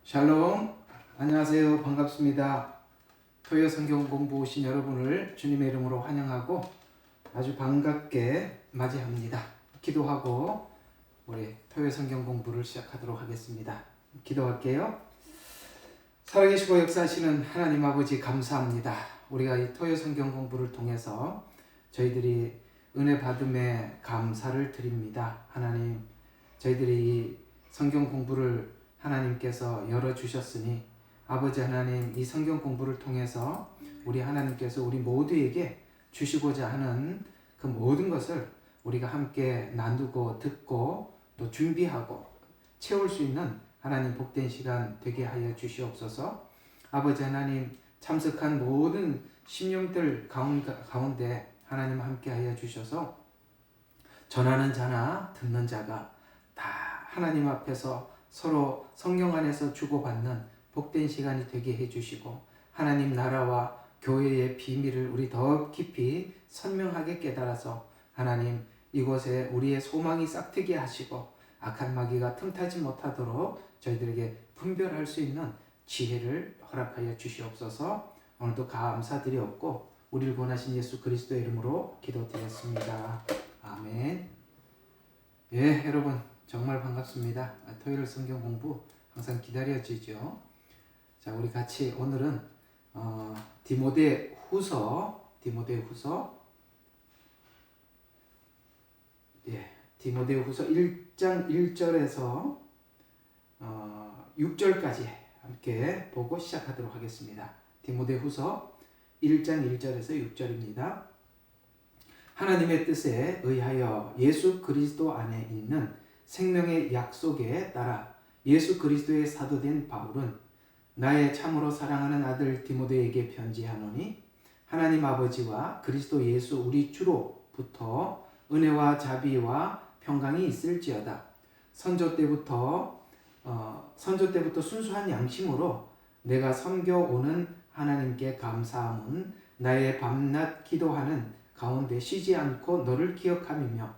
샬롬, 안녕하세요. 반갑습니다. 토요 성경 공부 오신 여러분을 주님의 이름으로 환영하고 아주 반갑게 맞이합니다. 기도하고 우리 토요 성경 공부를 시작하도록 하겠습니다. 기도할게요. 살아계시고 역사하시는 하나님 아버지 감사합니다. 우리가 이 토요 성경 공부를 통해서 저희들이 은혜 받음에 감사를 드립니다. 하나님, 저희들이 이 성경 공부를 하나님께서 열어주셨으니 아버지 하나님, 이 성경 공부를 통해서 우리 하나님께서 우리 모두에게 주시고자 하는 그 모든 것을 우리가 함께 나누고 듣고 또 준비하고 채울 수 있는 하나님 복된 시간 되게 하여 주시옵소서. 아버지 하나님, 참석한 모든 심령들 가운데 하나님 함께 하여 주셔서 전하는 자나 듣는 자가 다 하나님 앞에서 서로 성령 안에서 주고받는 복된 시간이 되게 해주시고 하나님 나라와 교회의 비밀을 우리 더 깊이 선명하게 깨달아서 하나님 이곳에 우리의 소망이 싹트게 하시고 악한 마귀가 틈타지 못하도록 저희들에게 분별할 수 있는 지혜를 허락하여 주시옵소서. 오늘도 감사드리옵고 우리를 구원하신 예수 그리스도의 이름으로 기도드렸습니다. 아멘. 예, 여러분 정말 반갑습니다. 토요일 성경 공부 항상 기다려지죠. 자, 우리 같이 오늘은 디모데후서 1장 1절에서 6절까지 함께 보고 시작하도록 하겠습니다. 디모데후서 1장 1절에서 6절입니다. 하나님의 뜻에 의하여 예수 그리스도 안에 있는 생명의 약속에 따라 예수 그리스도의 사도된 바울은 나의 참으로 사랑하는 아들 디모데에게 편지하노니 하나님 아버지와 그리스도 예수 우리 주로부터 은혜와 자비와 평강이 있을지어다. 선조 때부터 순수한 양심으로 내가 섬겨오는 하나님께 감사함은 나의 밤낮 기도하는 가운데 쉬지 않고 너를 기억함이며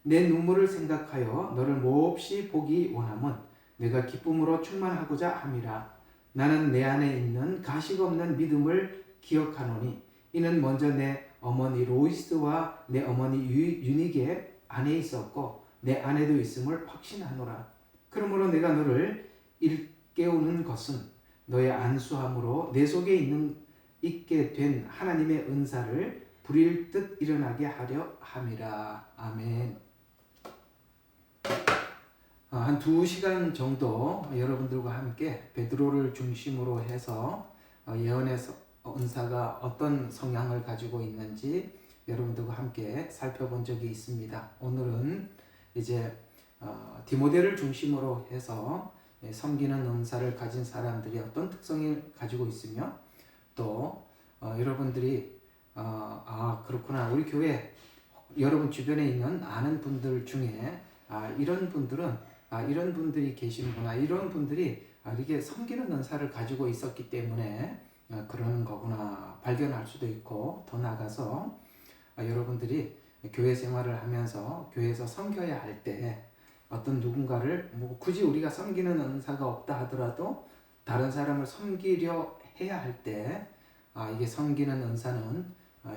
내 눈물을 생각하여 너를 몹시 보기 원함은 내가 기쁨으로 충만하고자 함이라. 나는 내 안에 있는 가식 없는 믿음을 기억하노니 이는 먼저 내 어머니 로이스와 내 어머니 유니게 안에 있었고 내 안에도 있음을 확신하노라. 그러므로 내가 너를 일깨우는 것은 너의 안수함으로 내 속에 있게 된 하나님의 은사를 불일 듯 일어나게 하려 함이라. 아멘. 한 2시간 정도 여러분들과 함께 베드로를 중심으로 해서 예언의 은사가 어떤 성향을 가지고 있는지 여러분들과 함께 살펴본 적이 있습니다. 오늘은 이제 디모데를 중심으로 해서 섬기는 은사를 가진 사람들이 어떤 특성을 가지고 있으며 또 여러분들이 그렇구나, 우리 교회 여러분 주변에 있는 아는 분들 중에 이런 분들이 계시는구나, 이런 분들이 이게 섬기는 은사를 가지고 있었기 때문에 그러는 거구나 발견할 수도 있고, 더 나아가서 여러분들이 교회 생활을 하면서 교회에서 섬겨야 할 때 어떤 누군가를 굳이 우리가 섬기는 은사가 없다 하더라도 다른 사람을 섬기려 해야 할 때 이게 섬기는 은사는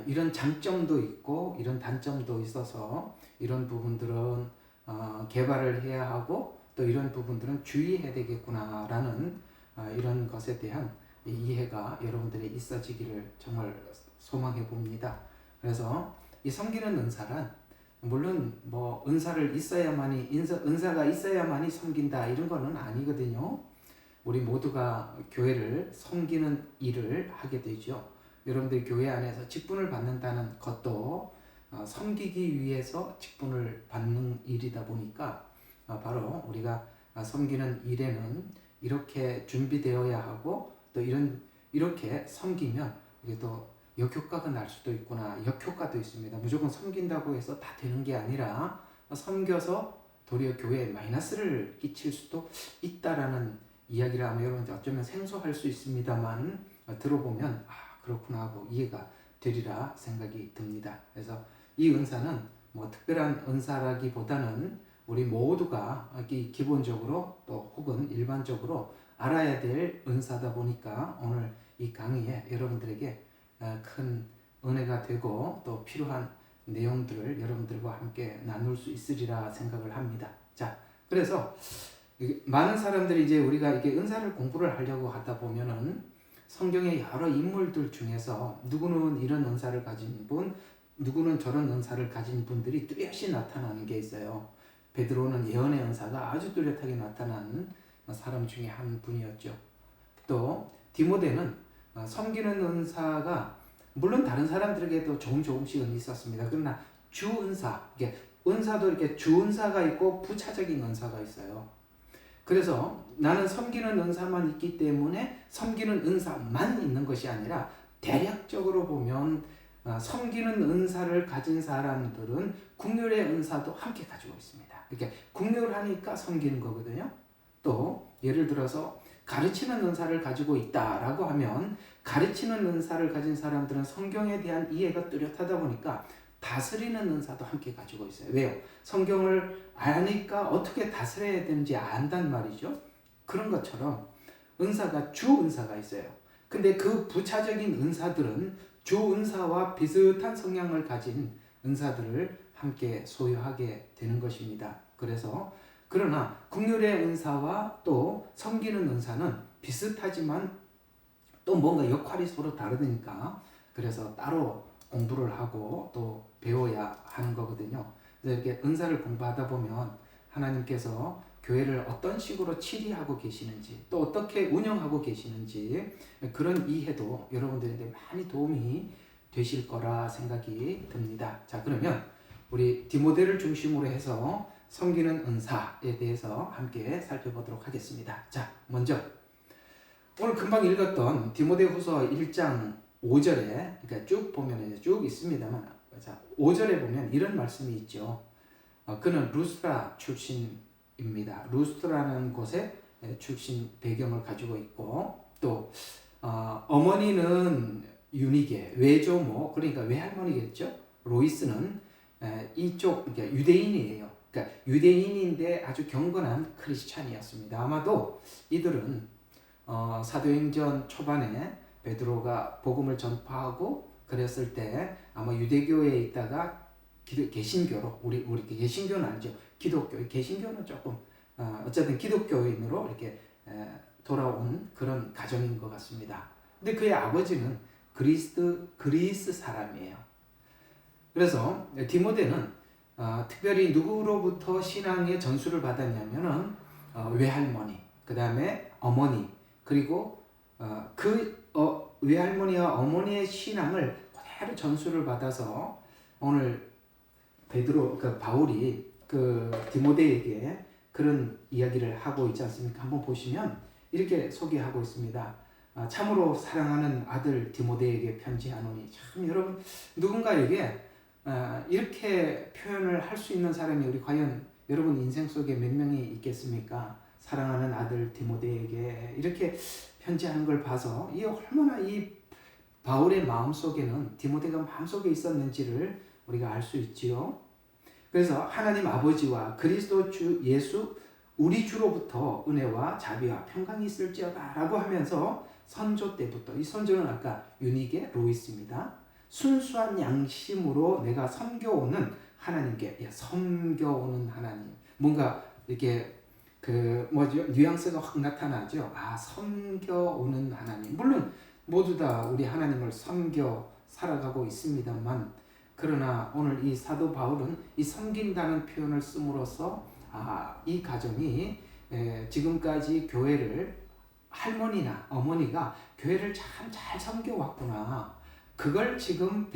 이런 장점도 있고 이런 단점도 있어서 이런 부분들은 개발을 해야 하고 또 이런 부분들은 주의해야 되겠구나라는 이런 것에 대한 이해가 여러분들이 있어지기를 정말 소망해 봅니다. 그래서 이 섬기는 은사란 물론 은사가 있어야만이 섬긴다 이런 거는 아니거든요. 우리 모두가 교회를 섬기는 일을 하게 되죠. 여러분들이 교회 안에서 직분을 받는다는 것도 섬기기 위해서 직분을 받는 일이다 보니까 바로 우리가 섬기는 일에는 이렇게 준비되어야 하고 또 이렇게 섬기면 이게 또 역효과가 날 수도 있구나, 역효과도 있습니다. 무조건 섬긴다고 해서 다 되는 게 아니라 섬겨서 도리어 교회에 마이너스를 끼칠 수도 있다라는 이야기를 하면 여러분 어쩌면 생소할 수 있습니다만 들어보면 그렇구나 하고 이해가 되리라 생각이 듭니다. 그래서 이 은사는 특별한 은사라기보다는 우리 모두가 기본적으로 또 혹은 일반적으로 알아야 될 은사다 보니까 오늘 이 강의에 여러분들에게 큰 은혜가 되고 또 필요한 내용들을 여러분들과 함께 나눌 수 있으리라 생각을 합니다. 자, 그래서 많은 사람들이 이제 우리가 이게 은사를 공부를 하려고 하다 보면은 성경의 여러 인물들 중에서 누구는 이런 은사를 가진 분, 누구는 저런 은사를 가진 분들이 뚜렷이 나타나는 게 있어요. 베드로는 예언의 은사가 아주 뚜렷하게 나타나는 사람 중에 한 분이었죠. 또 디모데는 섬기는 은사가 물론 다른 사람들에게도 조금씩은 있었습니다. 그러나 주 은사, 이게 은사도 이렇게 주 은사가 있고 부차적인 은사가 있어요. 그래서 나는 섬기는 은사만 있기 때문에 섬기는 은사만 있는 것이 아니라 대략적으로 보면 섬기는 은사를 가진 사람들은 국률의 은사도 함께 가지고 있습니다. 이렇게 국률하니까 섬기는 거거든요. 또 예를 들어서 가르치는 은사를 가지고 있다라고 하면 가르치는 은사를 가진 사람들은 성경에 대한 이해가 뚜렷하다 보니까 다스리는 은사도 함께 가지고 있어요. 왜요? 성경을 아니까 어떻게 다스려야 되는지 안단 말이죠. 그런 것처럼 은사가 주 은사가 있어요. 근데 그 부차적인 은사들은 주 은사와 비슷한 성향을 가진 은사들을 함께 소유하게 되는 것입니다. 그러나 국률의 은사와 또 섬기는 은사는 비슷하지만 또 뭔가 역할이 서로 다르니까 그래서 따로 공부를 하고 또 배워야 하는 거거든요. 그래서 이렇게 은사를 공부하다 보면 하나님께서 교회를 어떤 식으로 치리하고 계시는지 또 어떻게 운영하고 계시는지 그런 이해도 여러분들에게 많이 도움이 되실 거라 생각이 듭니다. 자, 그러면 우리 디모데를 중심으로 해서 섬기는 은사에 대해서 함께 살펴보도록 하겠습니다. 자, 먼저 오늘 금방 읽었던 디모데후서 1장 5절에 그러니까 쭉 보면 쭉 있습니다만 자, 5절에 보면 이런 말씀이 있죠. 그는 루스트라 출신입니다. 루스트라는 곳에 출신 배경을 가지고 있고 또 어머니는 유니게 외조모 그러니까 외할머니겠죠. 로이스는 이쪽 그러니까 유대인이에요. 그러니까 유대인인데 아주 경건한 크리스찬이었습니다. 아마도 이들은 사도행전 초반에 베드로가 복음을 전파하고 그랬을 때 아마 유대교에 있다가 개신교로 우리 개신교는 아니죠. 기독교 개신교는 조금 어쨌든 기독교인으로 이렇게 돌아온 그런 가정인 것 같습니다. 근데 그의 아버지는 그리스 사람이에요. 그래서 디모데는 특별히 누구로부터 신앙의 전수를 받았냐면은 외할머니, 그 다음에 어머니, 그리고 외할머니와 어머니의 신앙을 그대로 전수를 받아서 오늘 바울이 디모데에게 그런 이야기를 하고 있지 않습니까? 한번 보시면 이렇게 소개하고 있습니다. 참으로 사랑하는 아들 디모데에게 편지하노니 참 여러분 누군가에게 이렇게 표현을 할 수 있는 사람이 우리 과연 여러분 인생 속에 몇 명이 있겠습니까? 사랑하는 아들 디모데에게 이렇게 편지하는 걸 봐서 이 얼마나 이 바울의 마음속에는 디모데가 마음속에 있었는지를 우리가 알 수 있지요. 그래서 하나님 아버지와 그리스도 주 예수 우리 주로부터 은혜와 자비와 평강이 있을지어다 라고 하면서 선조 때부터 이 선조는 아까 유니게 로이스입니다. 순수한 양심으로 내가 섬겨오는 하나님께 섬겨오는 하나님 뭔가 이렇게 뉘앙스가 확 나타나죠. 섬겨오는 하나님 하나님. 물론 모두 다 우리 하나님을 섬겨 살아가고 있습니다만, 그러나 오늘 이 사도 바울은 이 섬긴다는 표현을 씀으로써 이 가정이 지금까지 교회를, 할머니나 어머니가 교회를 참 잘 섬겨왔구나. 그걸 지금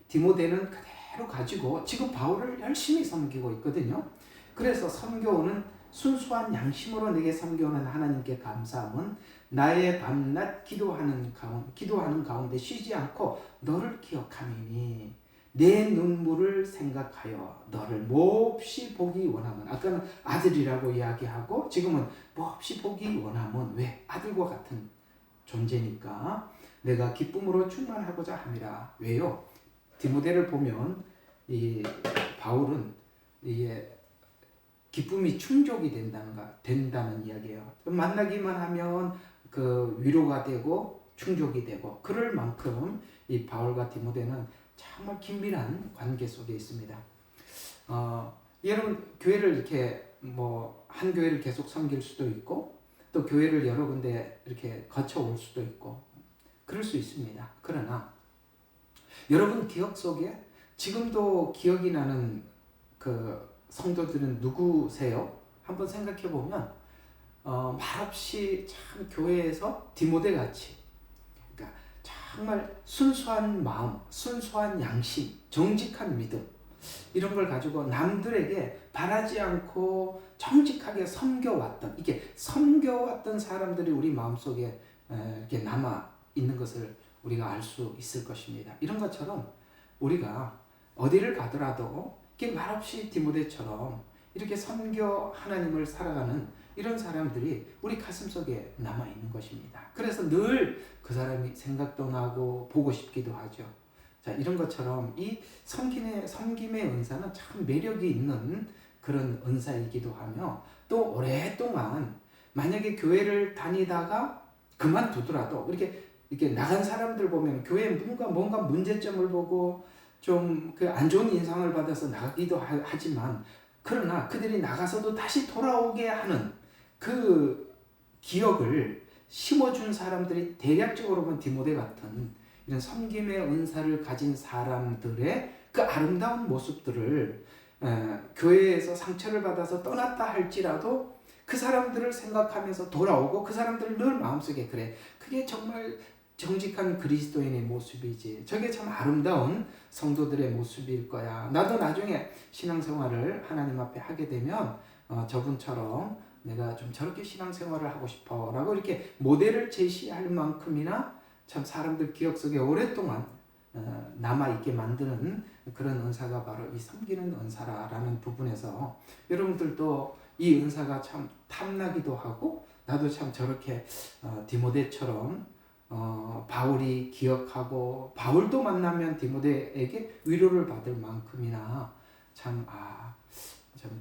디모데는 그대로 가지고 지금 바울을 열심히 섬기고 있거든요. 그래서 섬겨오는 순수한 양심으로 내게 섬겨오는 하나님께 감사함은 나의 밤낮 기도하는 가운데 쉬지 않고 너를 기억함이니 내 눈물을 생각하여 너를 몹시 보기 원함은, 아까는 아들이라고 이야기하고 지금은 몹시 보기 원함은, 왜? 아들과 같은 존재니까 내가 기쁨으로 충만하고자 함이라. 왜요? 디모데를 보면 이 바울은 기쁨이 충족이 된다는 이야기예요. 만나기만 하면 그 위로가 되고 충족이 되고 그럴 만큼 이 바울과 디모데는 정말 긴밀한 관계 속에 있습니다. 여러분 교회를 이렇게 뭐 한 교회를 계속 섬길 수도 있고 또 교회를 여러 군데 이렇게 거쳐올 수도 있고 그럴 수 있습니다. 그러나 여러분 기억 속에 지금도 기억이 나는 그 성도들은 누구세요? 한번 생각해 보면 말없이 참 교회에서 디모데 같이 그러니까 정말 순수한 마음, 순수한 양심, 정직한 믿음 이런 걸 가지고 남들에게 바라지 않고 정직하게 섬겨왔던 이게 섬겨왔던 사람들이 우리 마음속에 이렇게 남아 있는 것을 우리가 알 수 있을 것입니다. 이런 것처럼 우리가 어디를 가더라도 이렇게 말없이 디모데처럼 이렇게 섬겨 하나님을 살아가는 이런 사람들이 우리 가슴속에 남아 있는 것입니다. 그래서 늘 그 사람이 생각도 나고 보고 싶기도 하죠. 자, 이런 것처럼 이 섬김의 은사는 참 매력이 있는 그런 은사이기도 하며 또 오랫동안 만약에 교회를 다니다가 그만두더라도 이렇게 나간 사람들 보면 교회에 뭔가 문제점을 보고 좀 그 안 좋은 인상을 받아서 나가기도 하지만 그러나 그들이 나가서도 다시 돌아오게 하는 그 기억을 심어준 사람들이 대략적으로 보면 디모데 같은 이런 섬김의 은사를 가진 사람들의 그 아름다운 모습들을 교회에서 상처를 받아서 떠났다 할지라도 그 사람들을 생각하면서 돌아오고 그 사람들을 늘 마음속에 그래 그게 정말 정직한 그리스도인의 모습이지 저게 참 아름다운 성도들의 모습일 거야. 나도 나중에 신앙생활을 하나님 앞에 하게 되면 저분처럼 내가 좀 저렇게 신앙생활을 하고 싶어 라고 이렇게 모델을 제시할 만큼이나 참 사람들 기억 속에 오랫동안 남아있게 만드는 그런 은사가 바로 이 섬기는 은사라는 부분에서 여러분들도 이 은사가 참 탐나기도 하고 나도 참 저렇게 디모데처럼 바울이 기억하고 바울도 만나면 디모데에게 위로를 받을 만큼이나 참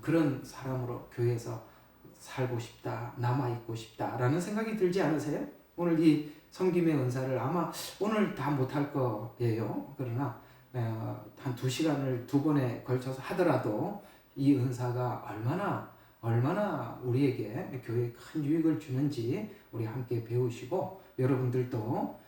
그런 사람으로 교회에서 살고 싶다, 남아있고 싶다라는 생각이 들지 않으세요? 오늘 이 섬김의 은사를 아마 오늘 다 못할 거예요. 그러나 한 2시간을 2번에 걸쳐서 하더라도 이 은사가 얼마나 우리에게 교회에 큰 유익을 주는지 우리 함께 배우시고 여러분들도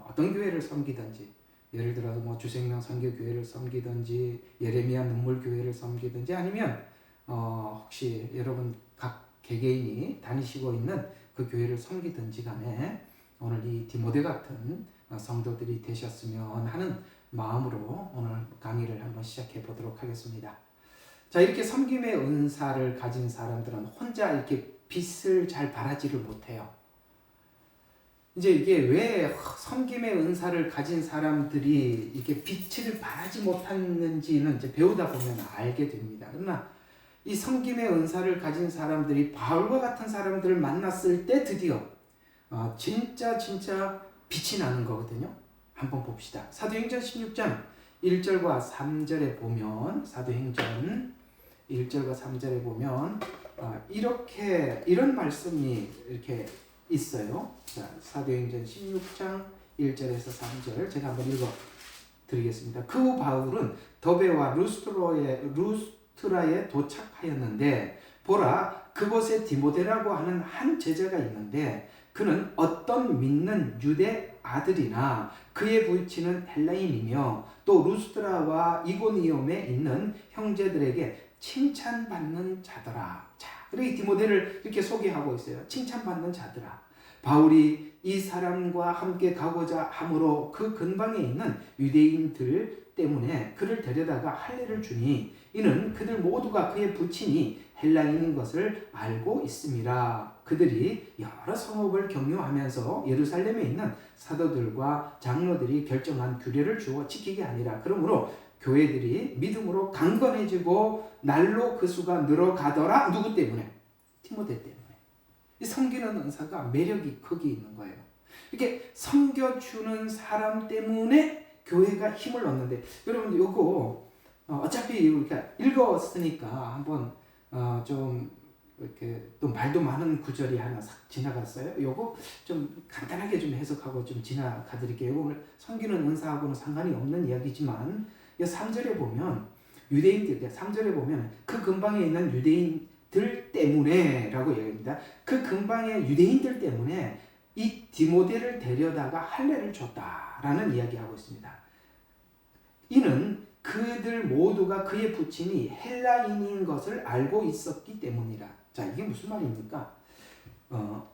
어떤 교회를 섬기든지 예를 들어서 뭐 주생명 선교교회를 섬기든지 예레미야 눈물교회를 섬기든지 아니면 혹시 여러분 각 개개인이 다니시고 있는 그 교회를 섬기든지 간에 오늘 이 디모데 같은 성도들이 되셨으면 하는 마음으로 오늘 강의를 한번 시작해 보도록 하겠습니다. 자, 이렇게 섬김의 은사를 가진 사람들은 혼자 이렇게 빛을 잘 발하지를 못해요. 이제 이게 왜 섬김의 은사를 가진 사람들이 이렇게 빛을 발하지 못하는지는 이제 배우다 보면 알게 됩니다. 그러나 이 섬김의 은사를 가진 사람들이 바울과 같은 사람들을 만났을 때 드디어 진짜 빛이 나는 거거든요. 한번 봅시다. 사도행전 16장 1절과 3절에 보면 사도행전 1절과 3절에 보면 이런 말씀이 이렇게 있어요. 자, 사도행전 16장 1절에서 3절 제가 한번 읽어 드리겠습니다. 그 후 바울은 더베와 루스트라에 도착하였는데 보라 그곳에 디모데라고 하는 한 제자가 있는데 그는 어떤 믿는 유대 아들이나 그의 부친은 헬라인이며 또 루스트라와 이고니움에 있는 형제들에게 칭찬받는 자더라. 자, 이렇게 디모데를 이렇게 소개하고 있어요. 칭찬받는 자더라. 바울이 이 사람과 함께 가고자 함으로 그 근방에 있는 유대인들 때문에 그를 데려다가 할례를 주니 이는 그들 모두가 그의 부친이 헬라인인 것을 알고 있음이라. 그들이 여러 성읍을 경유하면서 예루살렘에 있는 사도들과 장로들이 결정한 규례를 주어 지키게 하니라. 그러므로 교회들이 믿음으로 강건해지고 날로 그 수가 늘어가더라. 누구 때문에? 디모데 때문에. 이 섬기는 은사가 매력이 거기 있는 거예요. 이렇게 섬겨주는 사람 때문에 교회가 힘을 얻는데 여러분 이거 어차피 우리가 읽었으니까 한번 좀 이렇게 또 말도 많은 구절이 하나 싹 지나갔어요. 요거 좀 간단하게 좀 해석하고 좀 지나가 드릴게요. 오늘 섬기는 은사하고는 상관이 없는 이야기지만 이 3절에 보면 유대인들 3절에 보면 그 근방에 있는 유대인들 때문에 라고 얘기합니다. 그 근방의 유대인들 때문에 이 디모데를 데려다가 할례를 줬다라는 이야기하고 있습니다. 이는 그들 모두가 그의 부친이 헬라인인 것을 알고 있었기 때문이라. 자, 이게 무슨 말입니까?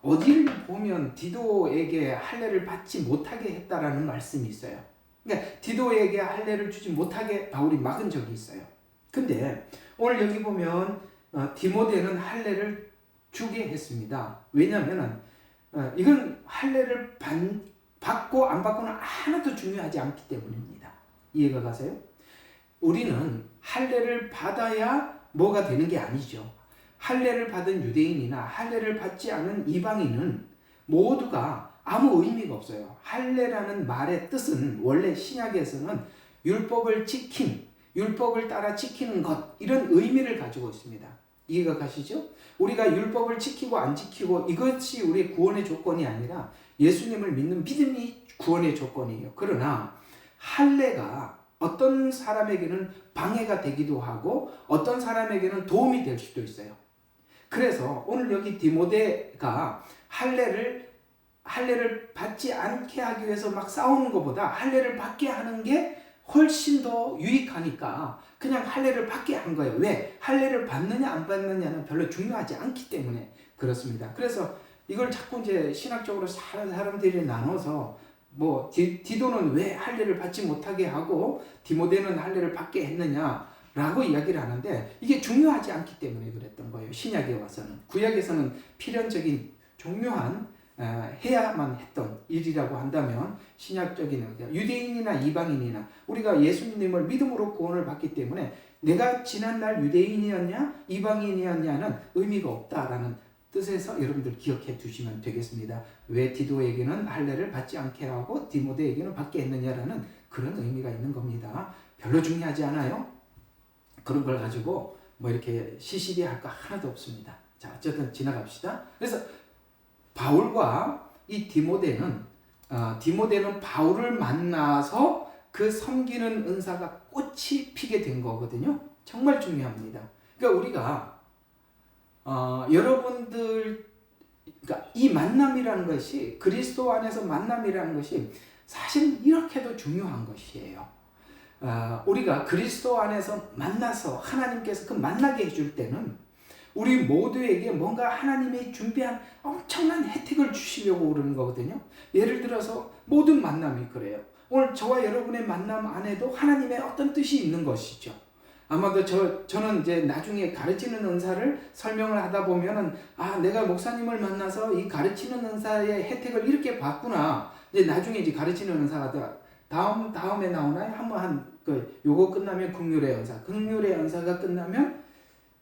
어디를 보면 디도에게 할례를 받지 못하게 했다라는 말씀이 있어요. 그러니까 디도에게 할례를 주지 못하게 바울이 막은 적이 있어요. 근데 오늘 여기 보면 디모데는 할례를 주게 했습니다. 왜냐하면 이건 할례를 받고 안 받고는 하나도 중요하지 않기 때문입니다. 이해가 가세요? 우리는 할례를 받아야 뭐가 되는 게 아니죠. 할례를 받은 유대인이나 할례를 받지 않은 이방인은 모두가 아무 의미가 없어요. 할례라는 말의 뜻은 원래 신약에서는 율법을 지킴, 율법을 따라 지키는 것, 이런 의미를 가지고 있습니다. 이해가 가시죠? 우리가 율법을 지키고 안 지키고 이것이 우리의 구원의 조건이 아니라 예수님을 믿는 믿음이 구원의 조건이에요. 그러나 할례가 어떤 사람에게는 방해가 되기도 하고 어떤 사람에게는 도움이 될 수도 있어요. 그래서 오늘 여기 디모데가 할례를 받지 않게 하기 위해서 막 싸우는 것보다 할례를 받게 하는 게 훨씬 더 유익하니까 그냥 할례를 받게 한 거예요. 왜? 할례를 받느냐 안 받느냐는 별로 중요하지 않기 때문에 그렇습니다. 그래서 이걸 자꾸 이제 신학적으로 사람들이 나눠서 뭐 디도는 왜 할례를 받지 못하게 하고 디모데는 할례를 받게 했느냐라고 이야기를 하는데 이게 중요하지 않기 때문에 그랬던 거예요. 신약에 와서는. 구약에서는 필연적인 중요한 해야만 했던 일이라고 한다면 신약적인 유대인이나 이방인이나 우리가 예수님을 믿음으로 구원을 받기 때문에 내가 지난날 유대인이었냐 이방인이었냐는 의미가 없다라는 뜻에서 여러분들 기억해 두시면 되겠습니다. 왜 디도에게는 할례를 받지 않게 하고 디모데에게는 받게 했느냐라는 그런 의미가 있는 겁니다. 별로 중요하지 않아요. 그런 걸 가지고 뭐 이렇게 시시비할 거 하나도 없습니다. 자, 어쨌든 지나갑시다. 그래서 바울과 이 디모데는 바울을 만나서 그 섬기는 은사가 꽃이 피게 된 거거든요. 정말 중요합니다. 그러니까 우리가 여러분들 그러니까 이 만남이라는 것이 그리스도 안에서 만남이라는 것이 사실 이렇게도 중요한 것이에요. 우리가 그리스도 안에서 만나서 하나님께서 그 만나게 해줄 때는 우리 모두에게 뭔가 하나님이 준비한 엄청난 혜택을 주시려고 그러는 거거든요. 예를 들어서 모든 만남이 그래요. 오늘 저와 여러분의 만남 안에도 하나님의 어떤 뜻이 있는 것이죠. 아마도 저는 이제 나중에 가르치는 은사를 설명을 하다 보면은 내가 목사님을 만나서 이 가르치는 은사의 혜택을 이렇게 받구나. 이제 나중에 이제 가르치는 은사가 다음에 나오나요? 요거 끝나면 긍휼의 은사가 끝나면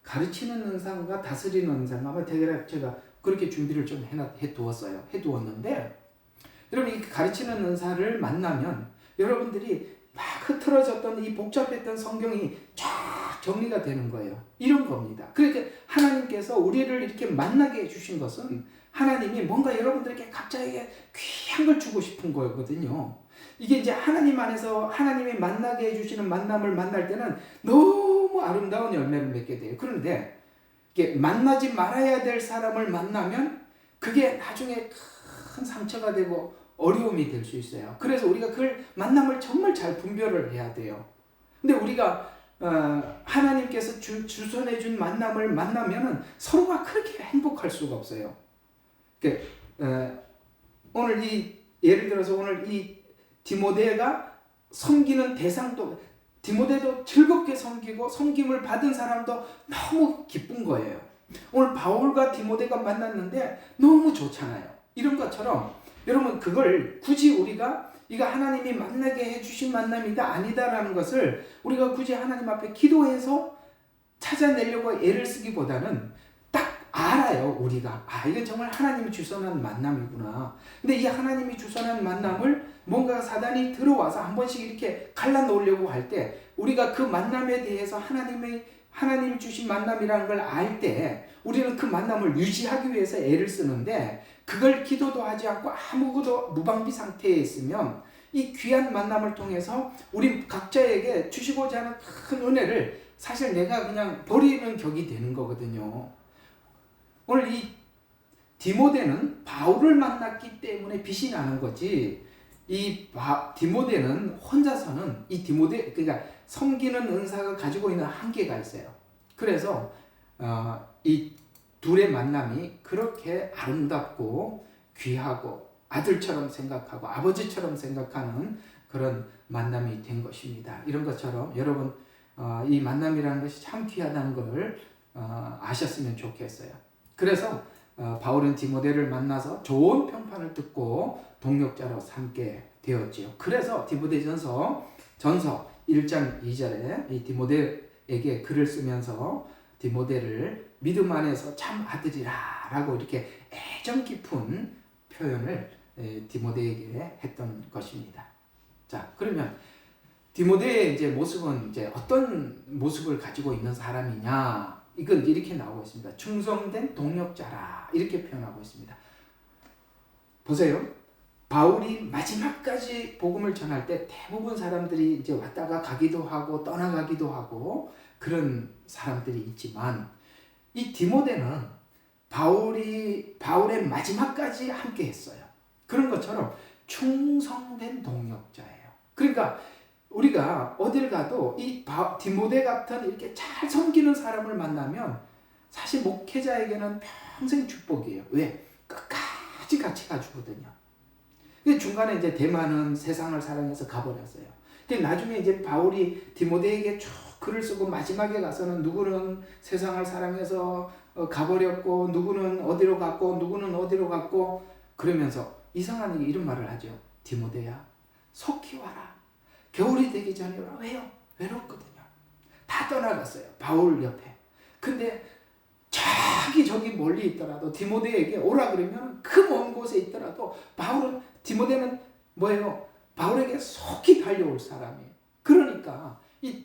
가르치는 은사가 다스리는 은사가 아마 제가 그렇게 준비를 좀 해두었는데 여러분 이 가르치는 은사를 만나면 여러분들이 막 흐트러졌던 이 복잡했던 성경이 쫙 정리가 되는 거예요. 이런 겁니다. 그러니까 하나님께서 우리를 이렇게 만나게 해주신 것은 하나님이 뭔가 여러분들에게 각자에게 귀한 걸 주고 싶은 거거든요. 이게 이제 하나님 안에서 하나님이 만나게 해주시는 만남을 만날 때는 너무 아름다운 열매를 맺게 돼요. 그런데 이게 만나지 말아야 될 사람을 만나면 그게 나중에 큰 상처가 되고 어려움이 될 수 있어요. 그래서 우리가 그 만남을 정말 잘 분별을 해야 돼요. 근데 우리가 하나님께서 주선해 준 만남을 만나면은 서로가 그렇게 행복할 수가 없어요. 오늘 예를 들어서 오늘 이 디모데가 섬기는 대상도 디모데도 즐겁게 섬기고 섬김을 받은 사람도 너무 기쁜 거예요. 오늘 바울과 디모데가 만났는데 너무 좋잖아요. 이런 것처럼 여러분 그걸 굳이 우리가 이거 하나님이 만나게 해주신 만남이다 아니다라는 것을 우리가 굳이 하나님 앞에 기도해서 찾아내려고 애를 쓰기보다는 딱 알아요. 우리가 이건 정말 하나님이 주선한 만남이구나. 근데 이 하나님이 주선한 만남을 뭔가 사단이 들어와서 한 번씩 이렇게 갈라놓으려고 할 때 우리가 그 만남에 대해서 하나님이 주신 만남이라는 걸 알 때 우리는 그 만남을 유지하기 위해서 애를 쓰는데 그걸 기도도 하지 않고 아무것도 무방비 상태에 있으면 이 귀한 만남을 통해서 우리 각자에게 주시고자 하는 큰 은혜를 사실 내가 그냥 버리는 격이 되는 거거든요. 오늘 이 디모데는 바울을 만났기 때문에 빛이 나는 거지, 이 디모데는 혼자서는 이 디모데, 그러니까 섬기는 은사가 가지고 있는 한계가 있어요. 그래서 이 둘의 만남이 그렇게 아름답고 귀하고 아들처럼 생각하고 아버지처럼 생각하는 그런 만남이 된 것입니다. 이런 것처럼 여러분 이 만남이라는 것이 참 귀하다는 걸 아셨으면 좋겠어요. 그래서 바울은 디모데를 만나서 좋은 평판을 듣고 동역자로 삼게 되었지요. 그래서 디모데전서 1장 2절에 이 디모데에게 글을 쓰면서 디모데를 믿음 안에서 참 아들이라 라고 이렇게 애정 깊은 표현을 디모데에게 했던 것입니다. 자, 그러면 디모데의 이제 모습은 이제 어떤 모습을 가지고 있는 사람이냐? 이건 이렇게 나오고 있습니다. 충성된 동역자라 이렇게 표현하고 있습니다. 보세요. 바울이 마지막까지 복음을 전할 때 대부분 사람들이 이제 왔다가 가기도 하고 떠나가기도 하고 그런 사람들이 있지만 이 디모데는 바울의 마지막까지 함께 했어요. 그런 것처럼 충성된 동역자예요. 그러니까 우리가 어딜 가도 이 디모데 같은 이렇게 잘 섬기는 사람을 만나면 사실 목회자에게는 평생 축복이에요. 왜? 끝까지 같이 가주거든요. 중간에 이제 대만은 세상을 사랑해서 가버렸어요. 근데 나중에 이제 바울이 디모데에게 쭉 글을 쓰고 마지막에 가서는 누구는 세상을 사랑해서 가버렸고 누구는 어디로 갔고 누구는 어디로 갔고 그러면서 이상한 이런 말을 하죠. 디모데야, 속히 와라. 겨울이 되기 전에 와라. 왜요? 외롭거든요. 다 떠나갔어요. 바울 옆에. 근데 저기 멀리 있더라도 디모데에게 오라 그러면 그 먼 곳에 있더라도 디모데는 뭐예요? 바울에게 속히 달려올 사람이에요. 그러니까 이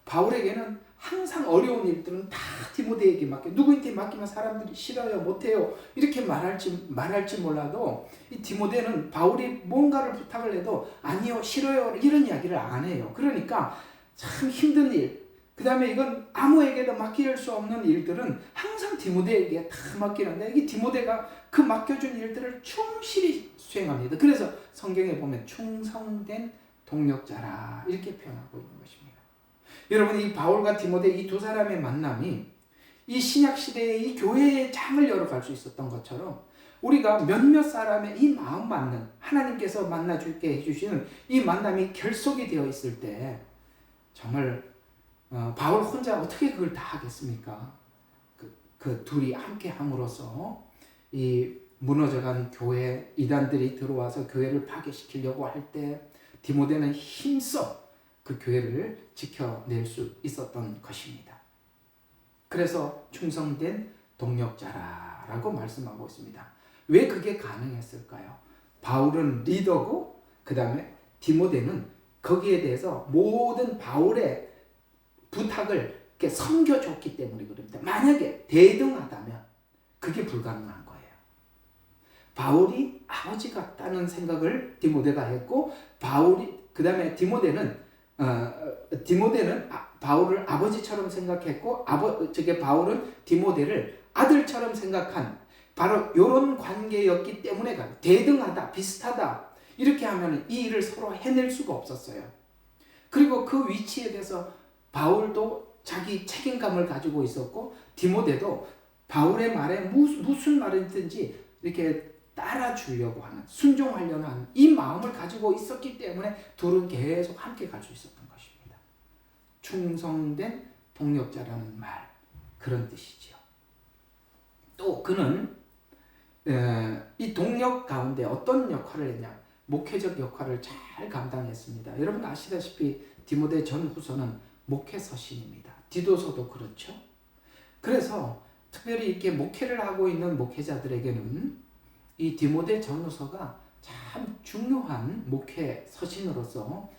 바울에게는 항상 어려운 일들은 다 디모데에게 맡겨. 누구한테 맡기면 사람들이 싫어요, 못해요 이렇게 말할지 몰라도 이 디모데는 바울이 뭔가를 부탁을 해도 아니요, 싫어요 이런 이야기를 안 해요. 그러니까 참 힘든 일, 그 다음에 이건 아무에게도 맡길 수 없는 일들은 항상 디모데에게 다 맡기는데 이 디모데가 그 맡겨준 일들을 충실히 수행합니다. 그래서 성경에 보면 충성된 동역자라 이렇게 표현하고 있는 것입니다. 여러분, 이 바울과 디모데 이 두 사람의 만남이 이 신약 시대의 이 교회의 장을 열어갈 수 있었던 것처럼 우리가 몇몇 사람의 이 마음 맞는 하나님께서 만나줄게 해주시는 이 만남이 결속이 되어 있을 때 정말 바울 혼자 어떻게 그걸 다 하겠습니까? 그 둘이 함께 함으로써 이 무너져간 교회 이단들이 들어와서 교회를 파괴시키려고 할 때 디모데는 힘써 그 교회를 지켜낼 수 있었던 것입니다. 그래서 충성된 동역자라고 말씀하고 있습니다. 왜 그게 가능했을까요? 바울은 리더고 그 다음에 디모데는 거기에 대해서 모든 바울의 부탁을 이렇게 섬겨줬기 때문에 그럽니다. 만약에 대등하다면 그게 불가능한 거예요. 바울이 아버지 같다는 생각을 디모데가 했고 그 다음에 디모데는 바울을 아버지처럼 생각했고 바울은 디모데를 아들처럼 생각한 바로 이런 관계였기 때문에 대등하다, 비슷하다 이렇게 하면 이 일을 서로 해낼 수가 없었어요. 그리고 그 위치에 대해서 바울도 자기 책임감을 가지고 있었고 디모데도 바울의 말에 무슨 말이든지 이렇게 따라주려고 하는, 순종하려는 하는 이 마음을 가지고 있었기 때문에 둘은 계속 함께 갈 수 있었던 것입니다. 충성된 동역자라는 말, 그런 뜻이죠. 또 그는 이 동역 가운데 어떤 역할을 했냐? 목회적 역할을 잘 감당했습니다. 여러분 아시다시피 디모데 전후서는 목회 서신입니다. 디도서도 그렇죠. 그래서 특별히 이렇게 목회를 하고 있는 목회자들에게는 이 디모데 전후서가 참 중요한 목회 서신으로서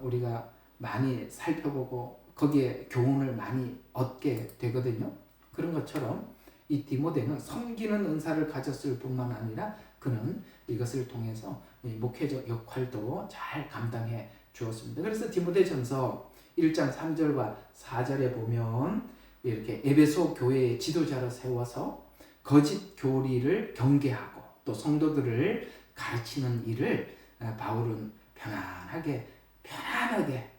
우리가 많이 살펴보고 거기에 교훈을 많이 얻게 되거든요. 그런 것처럼 이 디모데는 섬기는 은사를 가졌을 뿐만 아니라 그는 이것을 통해서 목회적 역할도 잘 감당해 주었습니다. 그래서 디모데전서 1장 3절과 4절에 보면 이렇게 에베소 교회의 지도자로 세워서 거짓 교리를 경계하고 또 성도들을 가르치는 일을 바울은 편안하게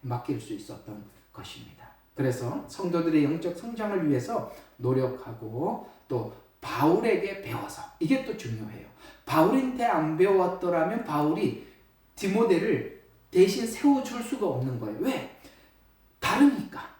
맡길 수 있었던 것입니다. 그래서 성도들의 영적 성장을 위해서 노력하고 또 바울에게 배워서, 이게 또 중요해요. 바울한테 안 배웠더라면 바울이 디모데를 대신 세워줄 수가 없는 거예요. 왜? 다르니까.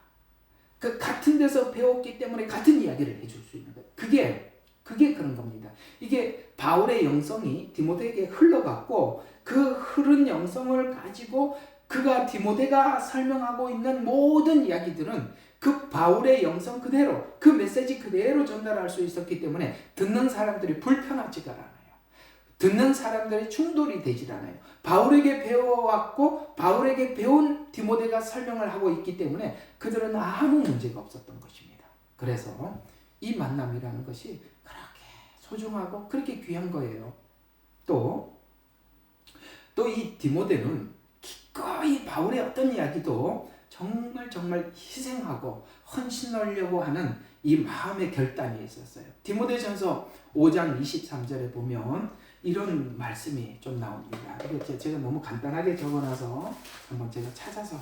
그 같은 데서 배웠기 때문에 같은 이야기를 해줄 수 있는 거예요. 그게 그런 겁니다. 이게 바울의 영성이 디모데에게 흘러갔고 그 흐른 영성을 가지고 그가 디모데가 설명하고 있는 모든 이야기들은 그 바울의 영성 그대로, 그 메시지 그대로 전달할 수 있었기 때문에 듣는 사람들이 불편하지가 않아요. 듣는 사람들이 충돌이 되질 않아요. 바울에게 배워왔고 바울에게 배운 디모데가 설명을 하고 있기 때문에 그들은 아무 문제가 없었던 것입니다. 그래서 이 만남이라는 것이 그렇게 소중하고 그렇게 귀한 거예요. 또 이 디모데는 기꺼이 바울의 어떤 이야기도 정말 희생하고 헌신하려고 하는 이 마음의 결단이 있었어요. 디모데전서 5장 23절에 보면 이런 말씀이 좀 나옵니다. 이게 제가 너무 간단하게 적어놔서 한번 제가 찾아서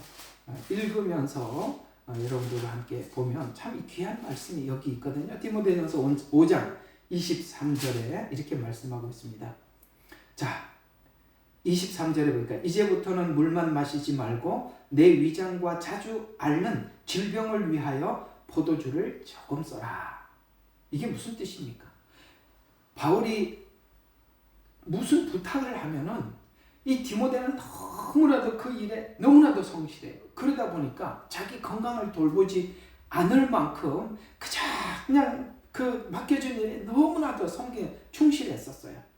읽으면서 여러분들과 함께 보면 참 귀한 말씀이 여기 있거든요. 디모데전서 5장 23절에 이렇게 말씀하고 있습니다. 자, 23절에 보니까 이제부터는 물만 마시지 말고 내 위장과 자주 앓는 질병을 위하여 포도주를 조금 써라. 이게 무슨 뜻입니까? 바울이 무슨 부탁을 하면은 이 디모데는 너무나도 그 일에 너무나도 성실해요. 그러다 보니까 자기 건강을 돌보지 않을 만큼 그냥 그 맡겨준 일에 너무나도 충실했었어요.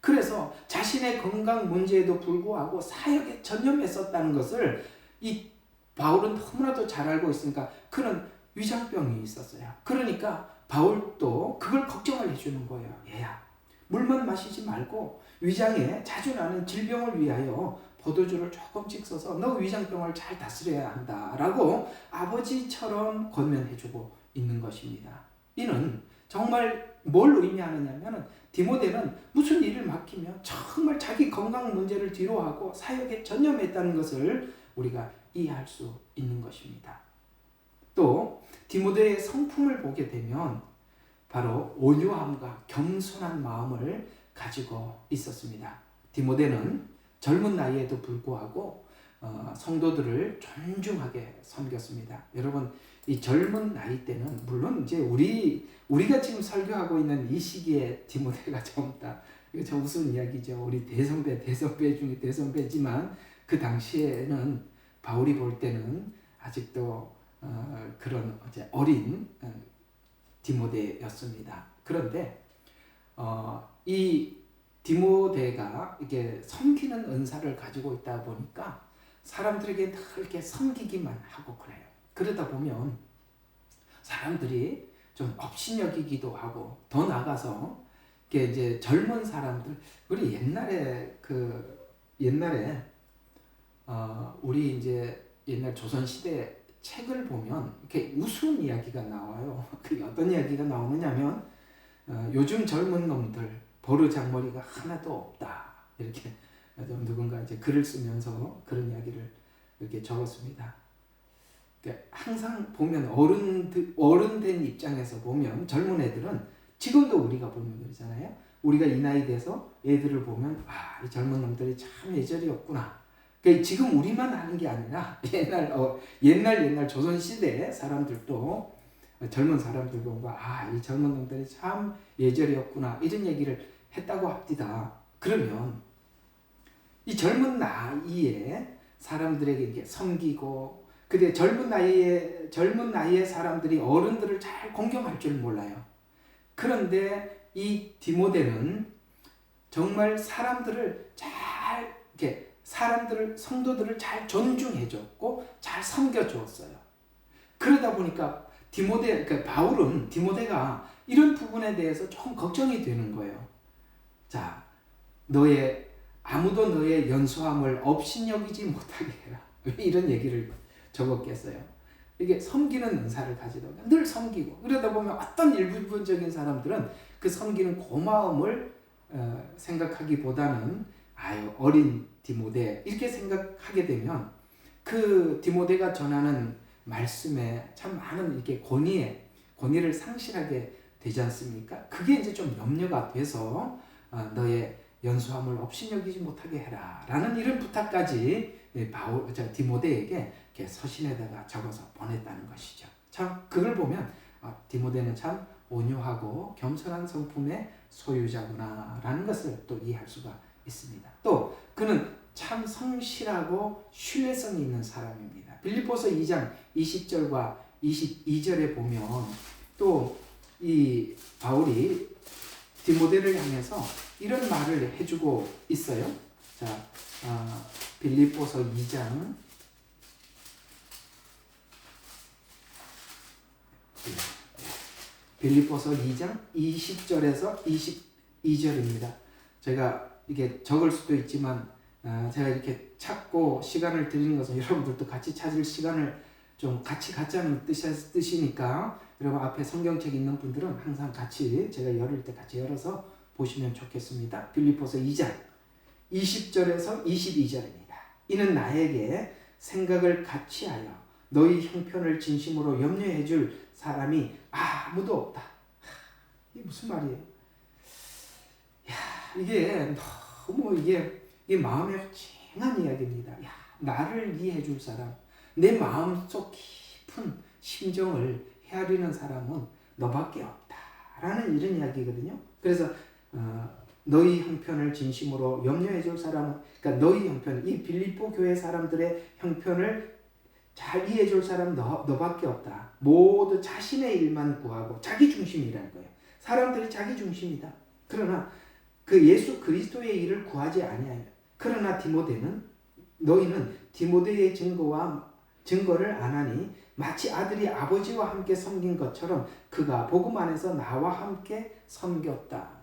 그래서 자신의 건강 문제에도 불구하고 사역에 전념했었다는 것을 이 바울은 너무나도 잘 알고 있으니까 그는 위장병이 있었어요. 그러니까 바울도 그걸 걱정을 해주는 거예요. 얘야, 물만 마시지 말고 위장에 자주 나는 질병을 위하여 포도주를 조금씩 써서 너 위장병을 잘 다스려야 한다라고 아버지처럼 권면해주고 있는 것입니다. 이는 정말 뭘 의미하느냐면 디모데는 무슨 일을 맡기면 정말 자기 건강 문제를 뒤로하고 사역에 전념했다는 것을 우리가 이해할 수 있는 것입니다. 또 디모데의 성품을 보게 되면 바로 온유함과 겸손한 마음을 가지고 있었습니다. 디모데는 젊은 나이에도 불구하고 성도들을 존중하게 섬겼습니다. 여러분, 이 젊은 나이 때는 물론 이제 우리가 지금 설교하고 있는 이 시기에 디모데가 젊다. 이거 참 우스운 이야기죠. 우리 대선배 중에 대선배지만 그 당시에는 바울이 볼 때는 아직도 그런 어린 디모데였습니다. 그런데 이 디모데가 이게 섬기는 은사를 가지고 있다 보니까 사람들에게 늘 이렇게 섬기기만 하고 그래요. 그러다 보면 사람들이 좀 업신여기기도 하고 더 나가서 이게 이제 젊은 사람들, 우리 옛날에 우리 이제 옛날 조선 시대 책을 보면 이렇게 우스운 이야기가 나와요. 그 어떤 이야기가 나오느냐면 요즘 젊은 놈들 버르장머리가 하나도 없다. 이렇게 누군가 이제 글을 쓰면서 그런 이야기를 이렇게 적었습니다. 그러니까 항상 보면 어른 된 입장에서 보면 젊은 애들은 지금도 우리가 보면 그러잖아요. 우리가 이 나이 돼서 애들을 보면 이 젊은 놈들이 참 예절이 없구나. 그러니까 지금 우리만 아는 게 아니라 옛날 조선 시대 사람들도 젊은 사람들 보고 이 젊은 놈들이 참 예절이 없구나 이런 얘기를 했다고 합니다. 그러면 이 젊은 나이에 사람들에게 이렇게 섬기고, 근데 젊은 나이에 사람들이 어른들을 잘 공경할 줄 몰라요. 그런데 이 디모데는 정말 성도들을 잘 존중해줬고 잘 섬겨주었어요. 그러다 보니까 그러니까 바울은 디모데가 이런 부분에 대해서 조금 걱정이 되는 거예요. 자, 아무도 너의 연소함을 업신여기지 못하게 해라. 왜 이런 얘기를 적었겠어요? 이게 섬기는 은사를 가지다 늘 섬기고, 그러다 보면 어떤 일부분적인 사람들은 그 섬기는 고마움을 생각하기보다는 어린 디모데 이렇게 생각하게 되면 그 디모데가 전하는 말씀에 참 많은 이렇게 권위를 상실하게 되지 않습니까? 그게 이제 좀 염려가 돼서 너의 연소함을 업신여기지 못하게 해라 라는 이런 부탁까지 디모데에게 이렇게 서신에다가 적어서 보냈다는 것이죠. 참 그걸 보면 디모데는 참 온유하고 겸손한 성품의 소유자구나 라는 것을 또 이해할 수가 있습니다. 또 그는 참 성실하고 신뢰성이 있는 사람입니다. 빌립보서 2장 20절과 22절에 보면 또 이 바울이 디모데를 향해서 이런 말을 해주고 있어요. 자, 빌립보서 2장 20절에서 22절입니다. 제가 이게 적을 수도 있지만 제가 이렇게 찾고 시간을 드리는 것은 여러분들도 같이 찾을 시간을 좀 같이 갖자는 뜻이니까 여러분 앞에 성경책 있는 분들은 항상 같이 제가 열을 때 같이 열어서 보시면 좋겠습니다. 빌립보서 2장 20절에서 22절입니다. 이는 나에게 생각을 같이 하여 너희 형편을 진심으로 염려해 줄 사람이 아무도 없다. 이게 무슨 말이에요? 이게 너무 이게 마음에 찡한 이야기입니다. 나를 이해해 줄 사람, 내 마음속 깊은 심정을 헤아리는 사람은 너밖에 없다라는 이런 이야기거든요. 그래서 너희 형편을 진심으로 염려해 줄 사람은, 그러니까 너희 형편, 이 빌립보 교회 사람들의 형편을 잘 이해해 줄 사람은 너밖에 없다. 모두 자신의 일만 구하고 자기 중심이라는 거예요. 사람들이 자기 중심이다. 그러나 그 예수 그리스도의 일을 구하지 아니하며, 그러나 너희는 디모데의 증거를 안 하니 마치 아들이 아버지와 함께 섬긴 것처럼 그가 복음 안에서 나와 함께 섬겼다.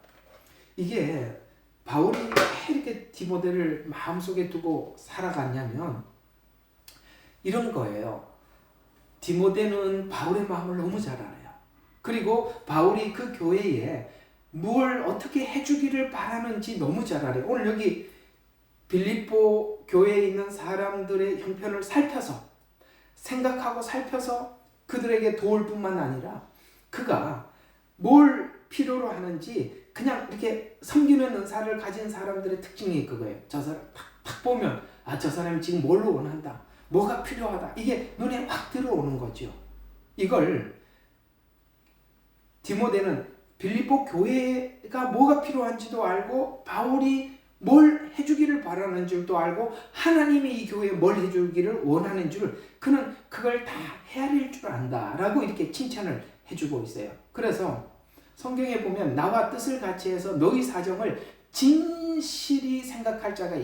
이게 바울이 왜 이렇게 디모데를 마음속에 두고 살아갔냐면 이런 거예요. 디모데는 바울의 마음을 너무 잘 알아요. 그리고 바울이 그 교회에 뭘 어떻게 해주기를 바라는지 너무 잘 알아요. 오늘 여기 빌립보 교회에 있는 사람들의 형편을 생각하고 살펴서 그들에게 도울 뿐만 아니라 그가 뭘 필요로 하는지 그냥 이렇게 섬기는 은사를 가진 사람들의 특징이 그거예요. 저 사람 딱 보면 저 사람이 지금 뭘 원한다. 뭐가 필요하다. 이게 눈에 확 들어오는 거죠. 이걸 디모데는 빌립보 교회가 뭐가 필요한지도 알고 바울이 뭘 해주기를 바라는 줄도 알고 하나님이 이 교회에 뭘 해주기를 원하는 줄 그는 그걸 다 헤아릴 줄 안다라고 이렇게 칭찬을 해주고 있어요. 그래서 성경에 보면 나와 뜻을 같이 해서 너희 사정을 진실히 생각할 자가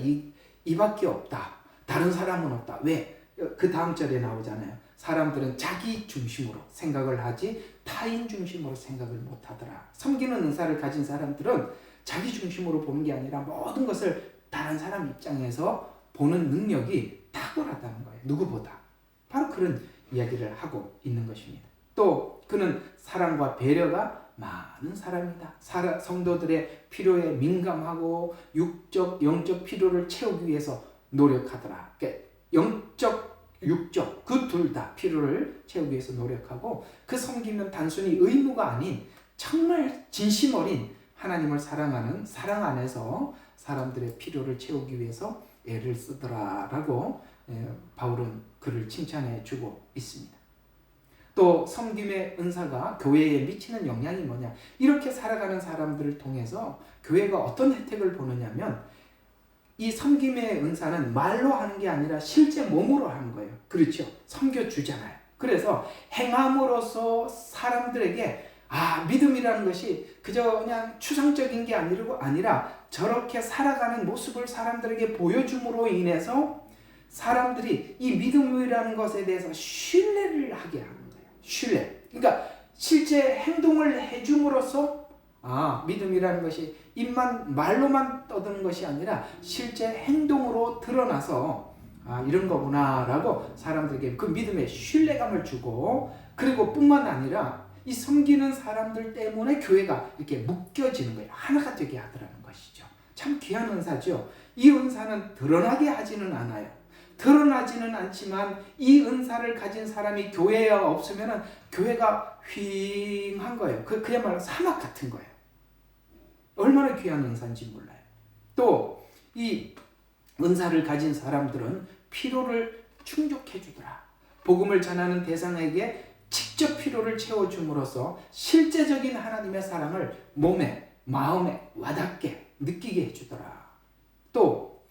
이밖에 없다. 다른 사람은 없다. 왜? 그 다음 절에 나오잖아요. 사람들은 자기 중심으로 생각을 하지 타인 중심으로 생각을 못하더라. 섬기는 은사를 가진 사람들은 자기 중심으로 보는 게 아니라 모든 것을 다른 사람 입장에서 보는 능력이 탁월하다는 거예요. 누구보다. 바로 그런 이야기를 하고 있는 것입니다. 또 그는 사랑과 배려가 많은 사람이다. 성도들의 필요에 민감하고 영적 필요를 채우기 위해서 노력하더라. 그러니까 영적, 육적 그 둘 다 필요를 채우기 위해서 노력하고 그 섬기면 단순히 의무가 아닌 정말 진심 어린 하나님을 사랑하는 사랑 안에서 사람들의 필요를 채우기 위해서 애를 쓰더라라고 바울은 그를 칭찬해 주고 있습니다. 또 섬김의 은사가 교회에 미치는 영향이 뭐냐? 이렇게 살아가는 사람들을 통해서 교회가 어떤 혜택을 보느냐면 이 섬김의 은사는 말로 하는 게 아니라 실제 몸으로 하는 거예요. 그렇죠? 섬겨주잖아요. 그래서 행함으로써 사람들에게 믿음이라는 것이 그저 그냥 추상적인 게 아니라 저렇게 살아가는 모습을 사람들에게 보여줌으로 인해서 사람들이 이 믿음이라는 것에 대해서 신뢰를 하게 하는 거예요. 신뢰. 그러니까 실제 행동을 해줌으로써 믿음이라는 것이 입만 말로만 떠드는 것이 아니라 실제 행동으로 드러나서 이런 거구나라고 사람들에게 그 믿음의 신뢰감을 주고, 그리고 뿐만 아니라 이 섬기는 사람들 때문에 교회가 이렇게 묶여지는 거예요. 하나가 되게 하더라는 것이죠. 참 귀한 은사죠. 이 은사는 드러나게 하지는 않아요. 드러나지는 않지만 이 은사를 가진 사람이 교회에 없으면 교회가 휑한 거예요. 그야말로 사막 같은 거예요. 얼마나 귀한 은사인지 몰라요. 또 이 은사를 가진 사람들은 필요를 충족해 주더라. 복음을 전하는 대상에게 직접 필요를 채워줌으로써 실제적인 하나님의 사랑을 몸에, 마음에 와닿게 느끼게 해주더라. 또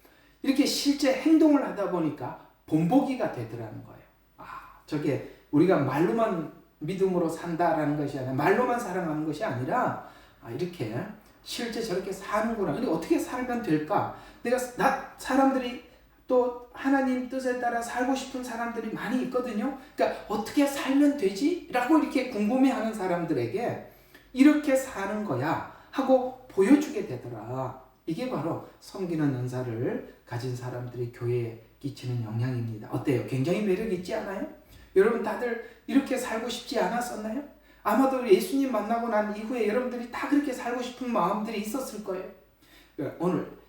이렇게 실제 행동을 하다 보니까 본보기가 되더라는 거예요. 저게 우리가 말로만 믿음으로 산다라는 것이 아니라, 말로만 사랑하는 것이 아니라 이렇게 실제 저렇게 사는구나. 근데 어떻게 살면 될까? 사람들이 또 하나님 뜻에 따라 살고 싶은 사람들이 많이 있거든요. 그러니까 어떻게 살면 되지? 라고 이렇게 궁금해하는 사람들에게 이렇게 사는 거야 하고 보여주게 되더라. 이게 바로 섬기는 은사를 가진 사람들이 교회에 끼치는 영향입니다. 어때요? 굉장히 매력 있지 않아요? 여러분 다들 이렇게 살고 싶지 않았었나요? 아마도 예수님 만나고 난 이후에 여러분들이 다 그렇게 살고 싶은 마음들이 있었을 거예요. 오늘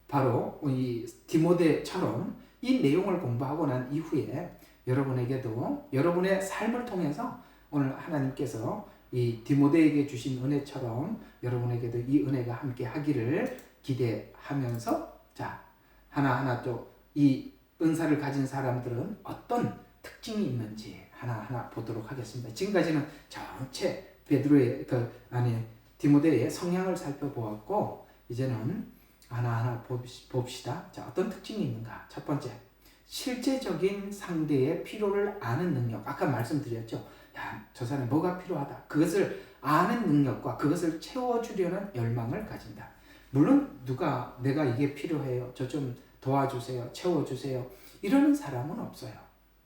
바로 이 디모데처럼 이 내용을 공부하고 난 이후에 여러분에게도 여러분의 삶을 통해서 오늘 하나님께서 이 디모데에게 주신 은혜처럼 여러분에게도 이 은혜가 함께 하기를 기대하면서, 하나하나 또 이 은사를 가진 사람들은 어떤 특징이 있는지 하나하나 보도록 하겠습니다. 지금까지는 전체 베드로의 디모데의 성향을 살펴보았고, 이제는 하나하나 봅시다. 어떤 특징이 있는가? 첫 번째, 실제적인 상대의 필요를 아는 능력. 아까 말씀드렸죠. 저 사람이 뭐가 필요하다. 그것을 아는 능력과 그것을 채워주려는 열망을 가진다. 물론 내가 이게 필요해요. 저 좀 도와주세요. 채워주세요. 이러는 사람은 없어요.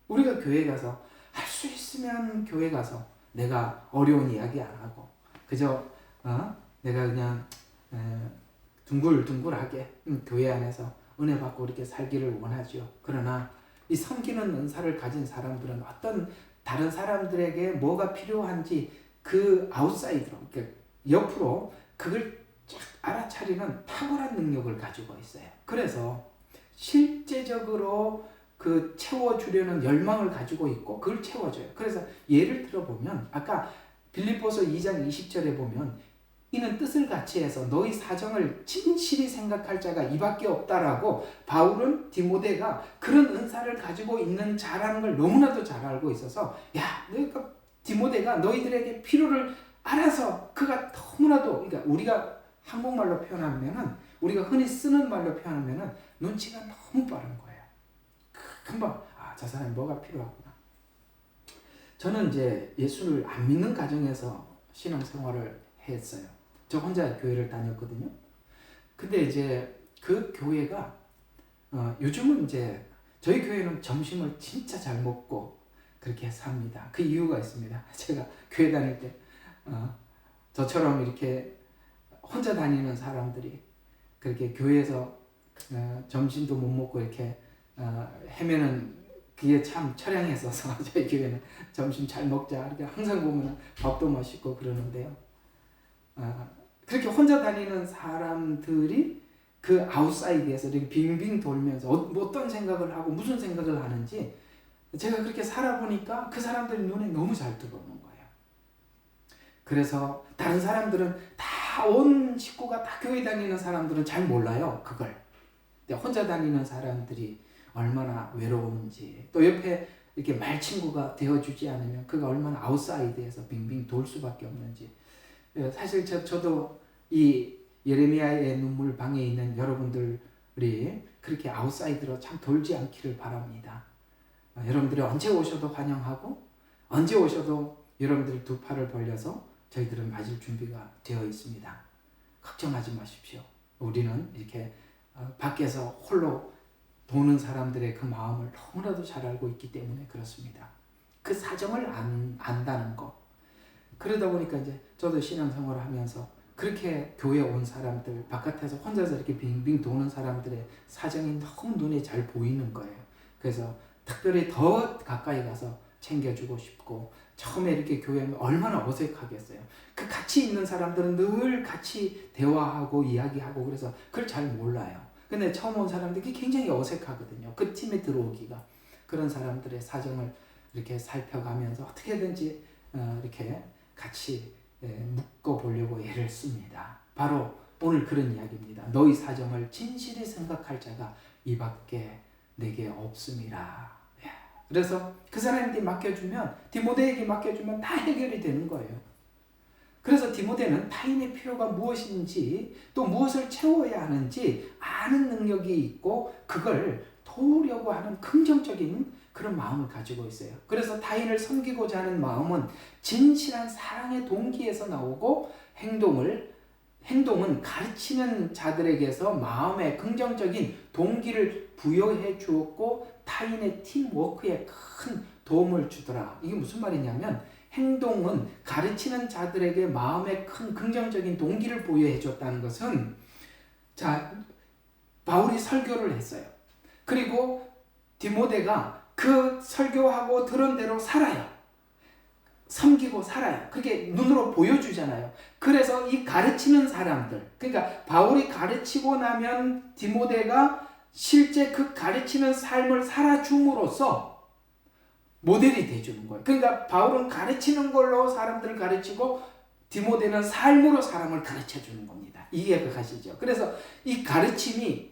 우리가 교회 가서 할 수 있으면 교회 가서 내가 어려운 이야기 안 하고 그저 내가 그냥 둥글둥글하게 교회 안에서 은혜 받고 이렇게 살기를 원하죠. 그러나 이 섬기는 은사를 가진 사람들은 어떤 다른 사람들에게 뭐가 필요한지 그 아웃사이드로, 그러니까 옆으로 그걸 쫙 알아차리는 탁월한 능력을 가지고 있어요. 그래서 실제적으로 그 채워주려는 열망을 가지고 있고 그걸 채워줘요. 그래서 예를 들어보면 아까 빌립보서 2장 20절에 보면 이는 뜻을 같이 해서 너희 사정을 진실히 생각할 자가 이밖에 없다라고 바울은 디모데가 그런 은사를 가지고 있는 자라는 걸 너무나도 잘 알고 있어서 너희가 디모데가 너희들에게 필요를 알아서 그가 너무나도, 그러니까 우리가 한국말로 표현하면은 우리가 흔히 쓰는 말로 표현하면은 눈치가 너무 빠른 거예요. 금방 저 사람이 뭐가 필요하구나. 저는 이제 예수를 안 믿는 가정에서 신앙생활을 했어요. 저 혼자 교회를 다녔거든요. 근데 이제 그 교회가 요즘은 이제 저희 교회는 점심을 진짜 잘 먹고 그렇게 삽니다. 그 이유가 있습니다. 제가 교회 다닐 때 저처럼 이렇게 혼자 다니는 사람들이 그렇게 교회에서 점심도 못 먹고 이렇게 헤매는 그게 참 처량했어서 저희 교회는 점심 잘 먹자 이렇게 항상 보면 밥도 맛있고 그러는데요. 그렇게 혼자 다니는 사람들이 그 아웃사이드에서 이렇게 빙빙 돌면서 어떤 생각을 하고 무슨 생각을 하는지 제가 그렇게 살아보니까 그 사람들 눈에 너무 잘 들어오는 거예요. 그래서 다른 사람들은 다 온 식구가 다 교회 다니는 사람들은 잘 몰라요, 그걸. 근데 혼자 다니는 사람들이 얼마나 외로운지, 또 옆에 이렇게 말 친구가 되어주지 않으면 그가 얼마나 아웃사이드에서 빙빙 돌 수밖에 없는지. 사실 저도 이 예레미야의 눈물 방에 있는 여러분들이 그렇게 아웃사이드로 참 돌지 않기를 바랍니다. 여러분들이 언제 오셔도 환영하고 언제 오셔도 여러분들이 두 팔을 벌려서 저희들은 맞을 준비가 되어 있습니다. 걱정하지 마십시오. 우리는 이렇게 밖에서 홀로 도는 사람들의 그 마음을 너무나도 잘 알고 있기 때문에 그렇습니다. 그 사정을 안다는 거. 그러다 보니까 이제 저도 신앙생활을 하면서 그렇게 교회에 온 사람들, 바깥에서 혼자서 이렇게 빙빙 도는 사람들의 사정이 너무 눈에 잘 보이는 거예요. 그래서 특별히 더 가까이 가서 챙겨주고 싶고, 처음에 이렇게 교회에 얼마나 어색하겠어요. 그 같이 있는 사람들은 늘 같이 대화하고 이야기하고 그래서 그걸 잘 몰라요. 근데 처음 온 사람들이 굉장히 어색하거든요. 그 팀에 들어오기가. 그런 사람들의 사정을 이렇게 살펴가면서 어떻게든지 이렇게 같이 묶어보려고 애를 씁니다. 바로 오늘 그런 이야기입니다. 너희 사정을 진실히 생각할 자가 이밖에 내게 없습니다. 그래서 그 사람한테 맡겨주면, 디모데에게 맡겨주면 다 해결이 되는 거예요. 그래서 디모데는 타인의 필요가 무엇인지 또 무엇을 채워야 하는지 아는 능력이 있고 그걸 도우려고 하는 긍정적인 그런 마음을 가지고 있어요. 그래서 타인을 섬기고자 하는 마음은 진실한 사랑의 동기에서 나오고, 행동은 가르치는 자들에게서 마음의 긍정적인 동기를 부여해 주었고 타인의 팀워크에 큰 도움을 주더라. 이게 무슨 말이냐면, 행동은 가르치는 자들에게 마음에 큰 긍정적인 동기를 부여해 줬다는 것은, 자, 바울이 설교를 했어요. 그리고 디모데가 그 설교하고 들은 대로 살아요. 섬기고 살아요. 그게 눈으로 보여주잖아요. 그래서 이 가르치는 사람들, 그러니까 바울이 가르치고 나면 디모데가 실제 그 가르치는 삶을 살아줌으로써 모델이 돼주는 거예요. 그러니까 바울은 가르치는 걸로 사람들을 가르치고 디모데는 삶으로 사람을 가르쳐주는 겁니다. 이해가 가시죠? 그래서 이 가르침이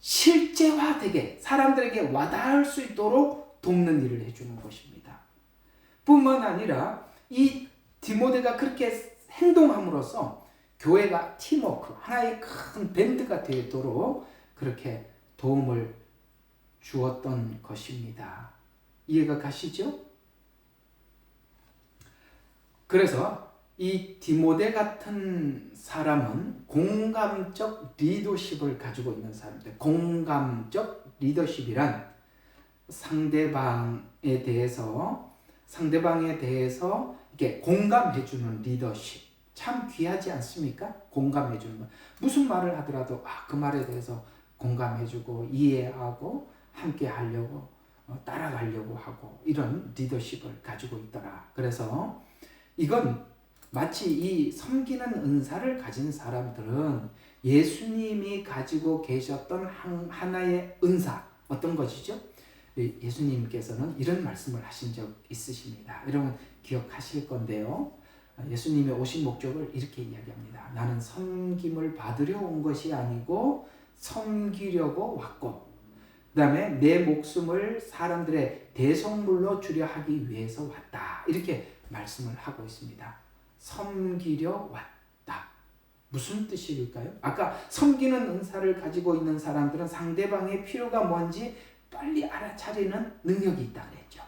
실제화되게 사람들에게 와닿을 수 있도록 돕는 일을 해주는 것입니다. 뿐만 아니라 이 디모데가 그렇게 행동함으로써 교회가 팀워크, 하나의 큰 밴드가 되도록 그렇게 도움을 주었던 것입니다. 이해가 가시죠? 그래서 이 디모데 같은 사람은 공감적 리더십을 가지고 있는 사람들. 공감적 리더십이란 상대방에 대해서 이렇게 공감해주는 리더십. 참 귀하지 않습니까? 공감해주는 거. 무슨 말을 하더라도 그 말에 대해서 공감해주고 이해하고 함께 하려고 따라가려고 하고, 이런 리더십을 가지고 있더라. 그래서 이건 마치 이 섬기는 은사를 가진 사람들은 예수님이 가지고 계셨던 하나의 은사, 어떤 것이죠? 예수님께서는 이런 말씀을 하신 적 있으십니다. 여러분 기억하실 건데요. 예수님이 오신 목적을 이렇게 이야기합니다. 나는 섬김을 받으려 온 것이 아니고 섬기려고 왔고, 그 다음에 내 목숨을 사람들의 대속물로 주려 하기 위해서 왔다. 이렇게 말씀을 하고 있습니다. 섬기려 왔다. 무슨 뜻일까요? 아까 섬기는 은사를 가지고 있는 사람들은 상대방의 필요가 뭔지 빨리 알아차리는 능력이 있다 그랬죠.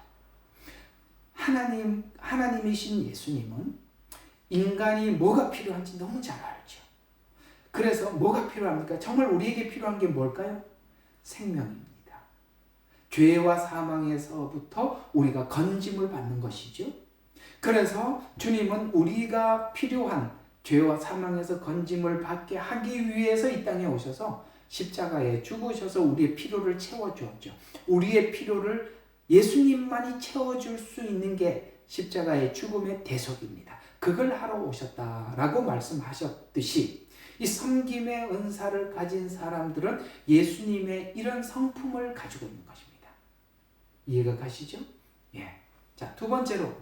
하나님이신 예수님은 인간이 뭐가 필요한지 너무 잘 알죠. 그래서 뭐가 필요합니까? 정말 우리에게 필요한 게 뭘까요? 생명입니다. 죄와 사망에서부터 우리가 건짐을 받는 것이죠. 그래서 주님은 우리가 필요한 죄와 사망에서 건짐을 받게 하기 위해서 이 땅에 오셔서 십자가에 죽으셔서 우리의 필요를 채워주었죠. 우리의 필요를 예수님만이 채워줄 수 있는 게 십자가의 죽음의 대속입니다. 그걸 하러 오셨다라고 말씀하셨듯이 이 섬김의 은사를 가진 사람들은 예수님의 이런 성품을 가지고 있는 것입니다. 이해가 가시죠? 예. 자, 두 번째로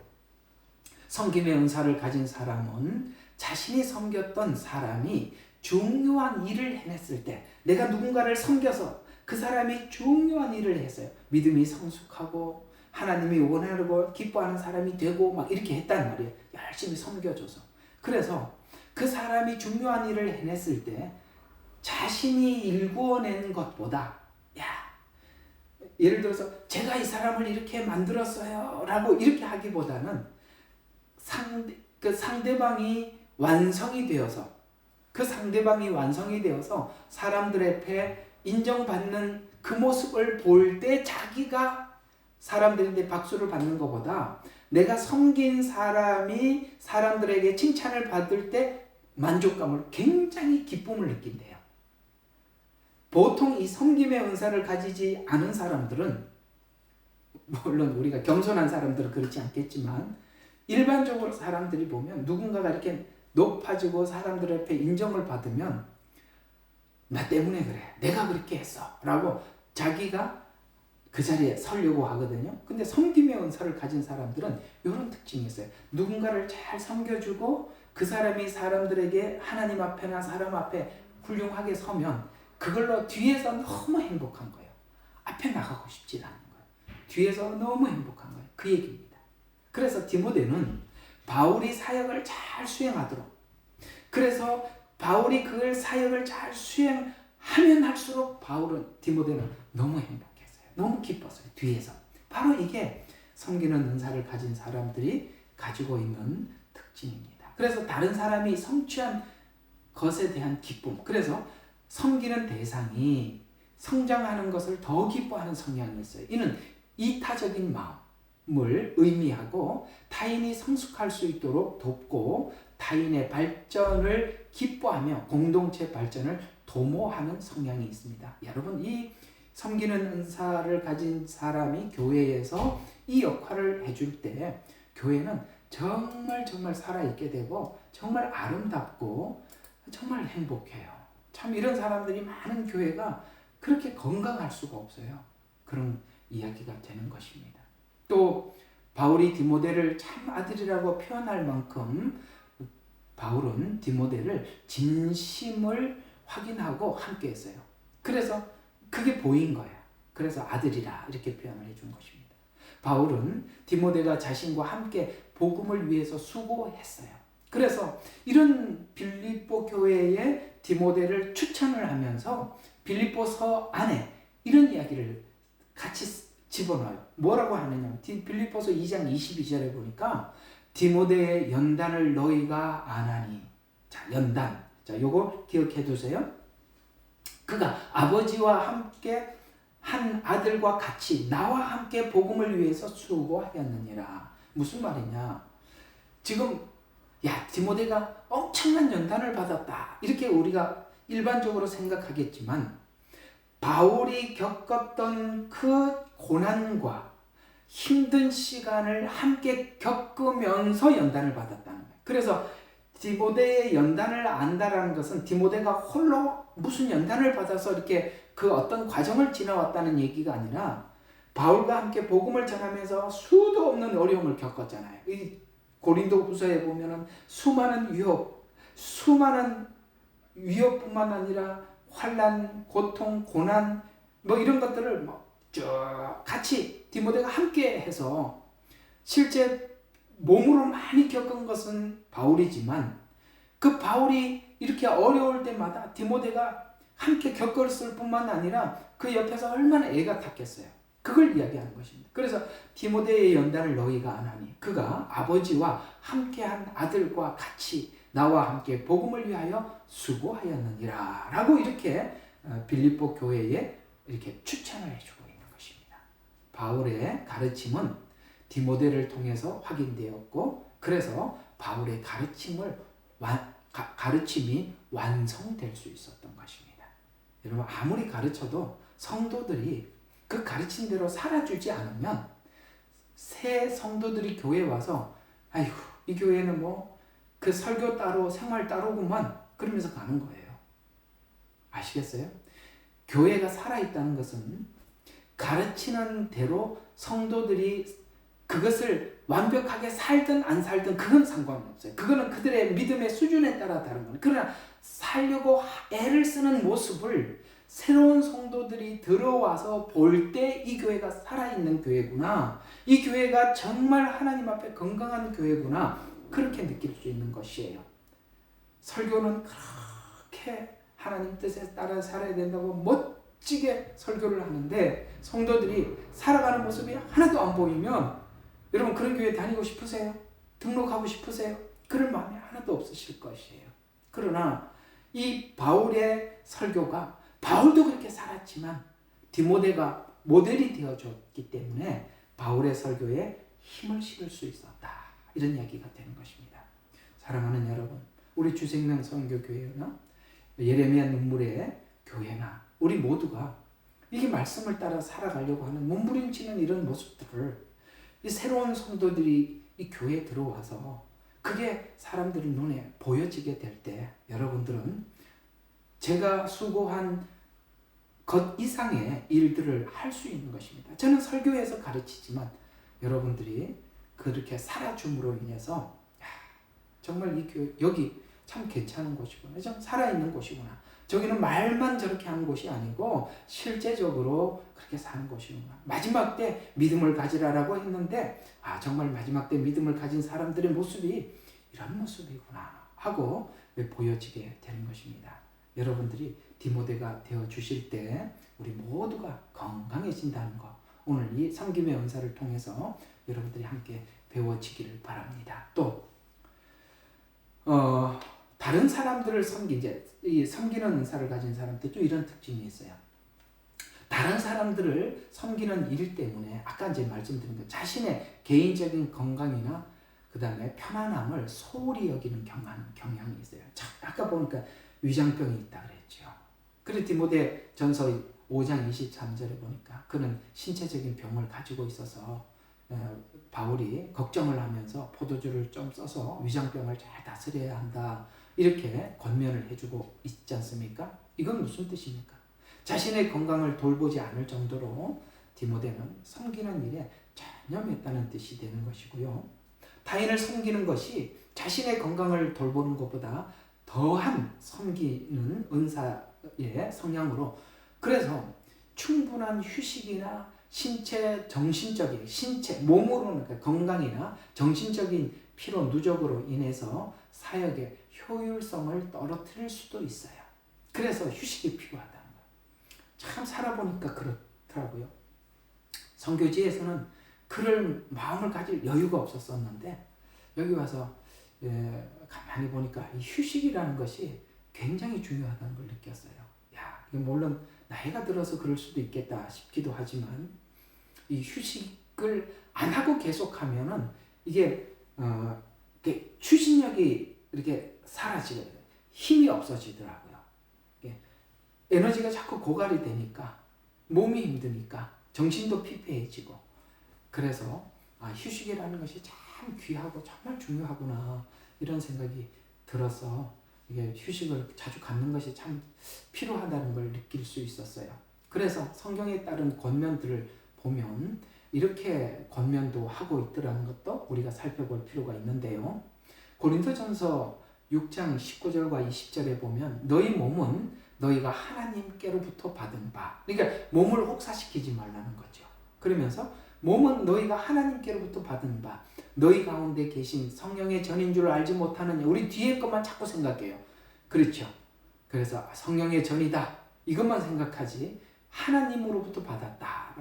섬김의 은사를 가진 사람은 자신이 섬겼던 사람이 중요한 일을 해냈을 때, 내가 누군가를 섬겨서 그 사람이 중요한 일을 했어요. 믿음이 성숙하고 하나님이 원하고 기뻐하는 사람이 되고 막 이렇게 했단 말이에요. 열심히 섬겨줘서. 그래서 그 사람이 중요한 일을 해냈을 때 자신이 일구어낸 것보다, 예를 들어서 제가 이 사람을 이렇게 만들었어요 라고 이렇게 하기보다는 상대방이 완성이 되어서, 그 상대방이 완성이 되어서 사람들 앞에 인정받는 그 모습을 볼 때 자기가 사람들인데 박수를 받는 것보다 내가 섬긴 사람이 사람들에게 칭찬을 받을 때 만족감을, 굉장히 기쁨을 느낀대요. 보통 이 섬김의 은사를 가지지 않은 사람들은, 물론 우리가 겸손한 사람들은 그렇지 않겠지만 일반적으로 사람들이 보면 누군가가 이렇게 높아지고 사람들 앞에 인정을 받으면 나 때문에 그래, 내가 그렇게 했어 라고 자기가 그 자리에 서려고 하거든요. 근데 섬김의 은사를 가진 사람들은 이런 특징이 있어요. 누군가를 잘 섬겨주고 그 사람이 사람들에게 하나님 앞에나 사람 앞에 훌륭하게 서면 그걸로 뒤에서 너무 행복한 거예요. 앞에 나가고 싶지 않은 거예요. 뒤에서 너무 행복한 거예요. 그 얘기입니다. 그래서 디모데는 바울이 사역을 잘 수행하도록, 그래서 바울이 그 사역을 잘 수행하면 할수록 디모데는 너무 행복했어요. 너무 기뻤어요. 뒤에서. 바로 이게 섬기는 은사를 가진 사람들이 가지고 있는 특징입니다. 그래서 다른 사람이 성취한 것에 대한 기쁨, 그래서 섬기는 대상이 성장하는 것을 더 기뻐하는 성향이 있어요. 이는 이타적인 마음을 의미하고 타인이 성숙할 수 있도록 돕고 타인의 발전을 기뻐하며 공동체 발전을 도모하는 성향이 있습니다. 여러분, 이 섬기는 은사를 가진 사람이 교회에서 이 역할을 해줄 때 교회는 정말 살아있게 되고 정말 아름답고 정말 행복해요. 참 이런 사람들이 많은 교회가 그렇게 건강할 수가 없어요. 그런 이야기가 되는 것입니다. 또 바울이 디모데를 참 아들이라고 표현할 만큼 바울은 디모데를 진심을 확인하고 함께 했어요. 그래서 그게 보인 거예요. 그래서 아들이라 이렇게 표현을 해준 것입니다. 바울은 디모데가 자신과 함께 복음을 위해서 수고했어요. 그래서 이런 빌립보 교회에 디모데를 추천을 하면서 빌립보서 안에 이런 이야기를 같이 집어넣어요. 뭐라고 하느냐, 빌립보서 2장 22절에 보니까 디모데의 연단을 너희가 아나니. 자, 연단. 자, 요거 기억해 두세요. 그가 아버지와 함께 한 아들과 같이 나와 함께 복음을 위해서 수고하였느니라. 무슨 말이냐? 지금 디모데가 엄청난 연단을 받았다, 이렇게 우리가 일반적으로 생각하겠지만 바울이 겪었던 그 고난과 힘든 시간을 함께 겪으면서 연단을 받았다는 거예요. 그래서 디모데의 연단을 안다라는 것은 디모데가 홀로 무슨 연단을 받아서 이렇게 그 어떤 과정을 지나왔다는 얘기가 아니라 바울과 함께 복음을 전하면서 수도 없는 어려움을 겪었잖아요. 이 고린도후서에 보면은 수많은 위협뿐만 아니라 환난, 고통, 고난 뭐 이런 것들을 쭉 같이 디모데가 함께 해서 실제 몸으로 많이 겪은 것은 바울이지만 그 바울이 이렇게 어려울 때마다 디모데가 함께 겪었을 뿐만 아니라 그 옆에서 얼마나 애가 탔겠어요. 그걸 이야기하는 것입니다. 그래서 디모데의 연단을 너희가 아나니, 그가 아버지와 함께한 아들과 같이 나와 함께 복음을 위하여 수고하였느니라 라고 이렇게 빌립보 교회에 이렇게 추천을 해주고 있는 것입니다. 바울의 가르침은 디모데를 통해서 확인되었고, 그래서 바울의 가르침이 완성될 수 있었던 것입니다. 여러분, 아무리 가르쳐도 성도들이 그 가르친 대로 살아주지 않으면 새 성도들이 교회에 와서 아이고, 이 교회는 뭐 그 설교 따로 생활 따로구만 그러면서 가는 거예요. 아시겠어요? 교회가 살아있다는 것은 가르치는 대로 성도들이 그것을 완벽하게 살든 안 살든 그건 상관없어요. 그거는 그들의 믿음의 수준에 따라 다른 거예요. 그러나 살려고 애를 쓰는 모습을 새로운 성도들이 들어와서 볼 때 이 교회가 살아있는 교회구나, 이 교회가 정말 하나님 앞에 건강한 교회구나, 그렇게 느낄 수 있는 것이에요. 설교는 그렇게 하나님 뜻에 따라 살아야 된다고 멋지게 설교를 하는데 성도들이 살아가는 모습이 하나도 안 보이면 여러분, 그런 교회 다니고 싶으세요? 등록하고 싶으세요? 그럴 마음이 하나도 없으실 것이에요. 그러나 이 바울의 설교가, 바울도 그렇게 살았지만 디모데가 모델이 되어줬기 때문에 바울의 설교에 힘을 실을 수 있었다. 이런 이야기가 되는 것입니다. 사랑하는 여러분, 우리 주생명 선교교회나 예레미야 눈물의 교회나 우리 모두가 이게 말씀을 따라 살아가려고 하는 몸부림치는 이런 모습들을 이 새로운 성도들이 이 교회에 들어와서 그게 사람들 눈에 보여지게 될 때 여러분들은 제가 수고한 것 이상의 일들을 할 수 있는 것입니다. 저는 설교에서 가르치지만 여러분들이 그렇게 살아줌으로 인해서 정말 이 교회 여기 참 괜찮은 곳이구나. 좀 살아있는 곳이구나. 저기는 말만 저렇게 하는 곳이 아니고 실제적으로 그렇게 사는 곳이구나. 마지막 때 믿음을 가지라라고 했는데 정말 마지막 때 믿음을 가진 사람들의 모습이 이런 모습이구나 하고 보여지게 되는 것입니다. 여러분들이 디모데가 되어 주실 때 우리 모두가 건강해진다는 것, 오늘 이 섬김의 은사를 통해서 여러분들이 함께 배워지기를 바랍니다. 또 다른 사람들을 이 섬기는 은사를 가진 사람들도 이런 특징이 있어요. 다른 사람들을 섬기는 일 때문에 아까 이제 말씀드린 것 자신의 개인적인 건강이나 그 다음에 편안함을 소홀히 여기는 경향이 있어요. 아까 보니까 위장병이 있다 그랬죠. 그래서 디모데 전서 5장 23절에 보니까 그는 신체적인 병을 가지고 있어서 바울이 걱정을 하면서 포도주를 좀 써서 위장병을 잘 다스려야 한다. 이렇게 권면을 해주고 있지 않습니까? 이건 무슨 뜻입니까? 자신의 건강을 돌보지 않을 정도로 디모데는 섬기는 일에 전념했다는 뜻이 되는 것이고요. 타인을 섬기는 것이 자신의 건강을 돌보는 것보다 더한 섬기는 은사의 성향으로 그래서 충분한 휴식이나 몸으로는 그러니까 건강이나 정신적인 피로 누적으로 인해서 사역의 효율성을 떨어뜨릴 수도 있어요. 그래서 휴식이 필요하다는 거예요. 참 살아보니까 그렇더라고요. 선교지에서는 그럴 마음을 가질 여유가 없었었는데 여기 와서 가만히 보니까 이 휴식이라는 것이 굉장히 중요하다는 걸 느꼈어요. 물론 나이가 들어서 그럴 수도 있겠다 싶기도 하지만 이 휴식을 안 하고 계속하면은 이게 추진력이 이렇게 사라지게 돼요. 힘이 없어지더라고요. 에너지가 자꾸 고갈이 되니까 몸이 힘드니까 정신도 피폐해지고 그래서 휴식이라는 것이 참 귀하고 정말 중요하구나 이런 생각이 들어서 이게 휴식을 자주 갖는 것이 참 필요하다는 걸 느낄 수 있었어요. 그래서 성경에 따른 권면들을 보면 이렇게 권면도 하고 있더라는 것도 우리가 살펴볼 필요가 있는데요. 고린도전서 6장 19절과 20절에 보면 너희 몸은 너희가 하나님께로부터 받은 바, 그러니까 몸을 혹사시키지 말라는 거죠. 그러면서 몸은 너희가 하나님께로부터 받은 바, 너희 가운데 계신 성령의 전인 줄 알지 못하느냐. 우리 뒤에 것만 자꾸 생각해요. 그렇죠. 그래서 성령의 전이다 이것만 생각하지 하나님으로부터 받았다.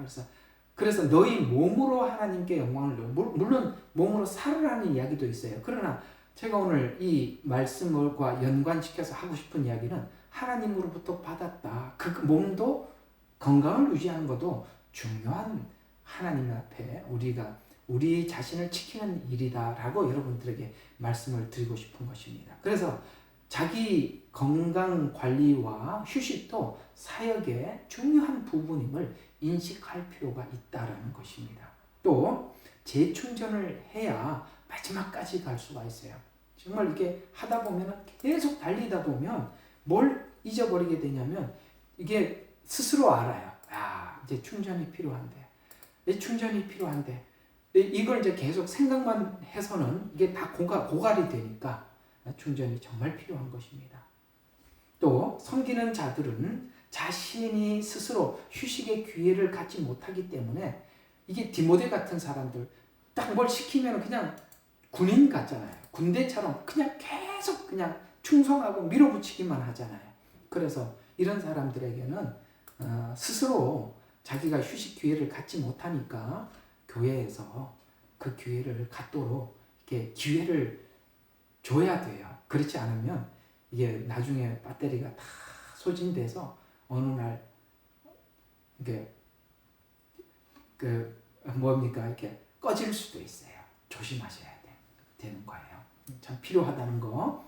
그래서 너희 몸으로 하나님께 영광을 물론 몸으로 살으라는 이야기도 있어요. 그러나 제가 오늘 이 말씀과 연관시켜서 하고 싶은 이야기는 하나님으로부터 받았다. 그 몸도 건강을 유지하는 것도 중요한 하나님 앞에 우리 자신을 지키는 일이다라고 여러분들에게 말씀을 드리고 싶은 것입니다. 그래서 자기 건강 관리와 휴식도 사역의 중요한 부분임을 인식할 필요가 있다라는 것입니다. 또 재충전을 해야 마지막까지 갈 수가 있어요. 정말 이게 하다 보면 계속 달리다 보면 뭘 잊어버리게 되냐면 이게 스스로 알아요. 이제 충전이 필요한데. 이걸 이제 계속 생각만 해서는 이게 다 고갈이 되니까 충전이 정말 필요한 것입니다. 또 섬기는 자들은 자신이 스스로 휴식의 기회를 갖지 못하기 때문에 이게 디모데 같은 사람들 딱 뭘 시키면 그냥 군인 같잖아요. 군대처럼 그냥 계속 그냥 충성하고 밀어붙이기만 하잖아요. 그래서 이런 사람들에게는 스스로 자기가 휴식 기회를 갖지 못하니까 교회에서 그 기회를 갖도록 이렇게 기회를 줘야 돼요. 그렇지 않으면 이게 나중에 배터리가 다 소진돼서 어느 날 이게 뭡니까? 이렇게 꺼질 수도 있어요. 조심하셔야 되는 거예요. 참 필요하다는 거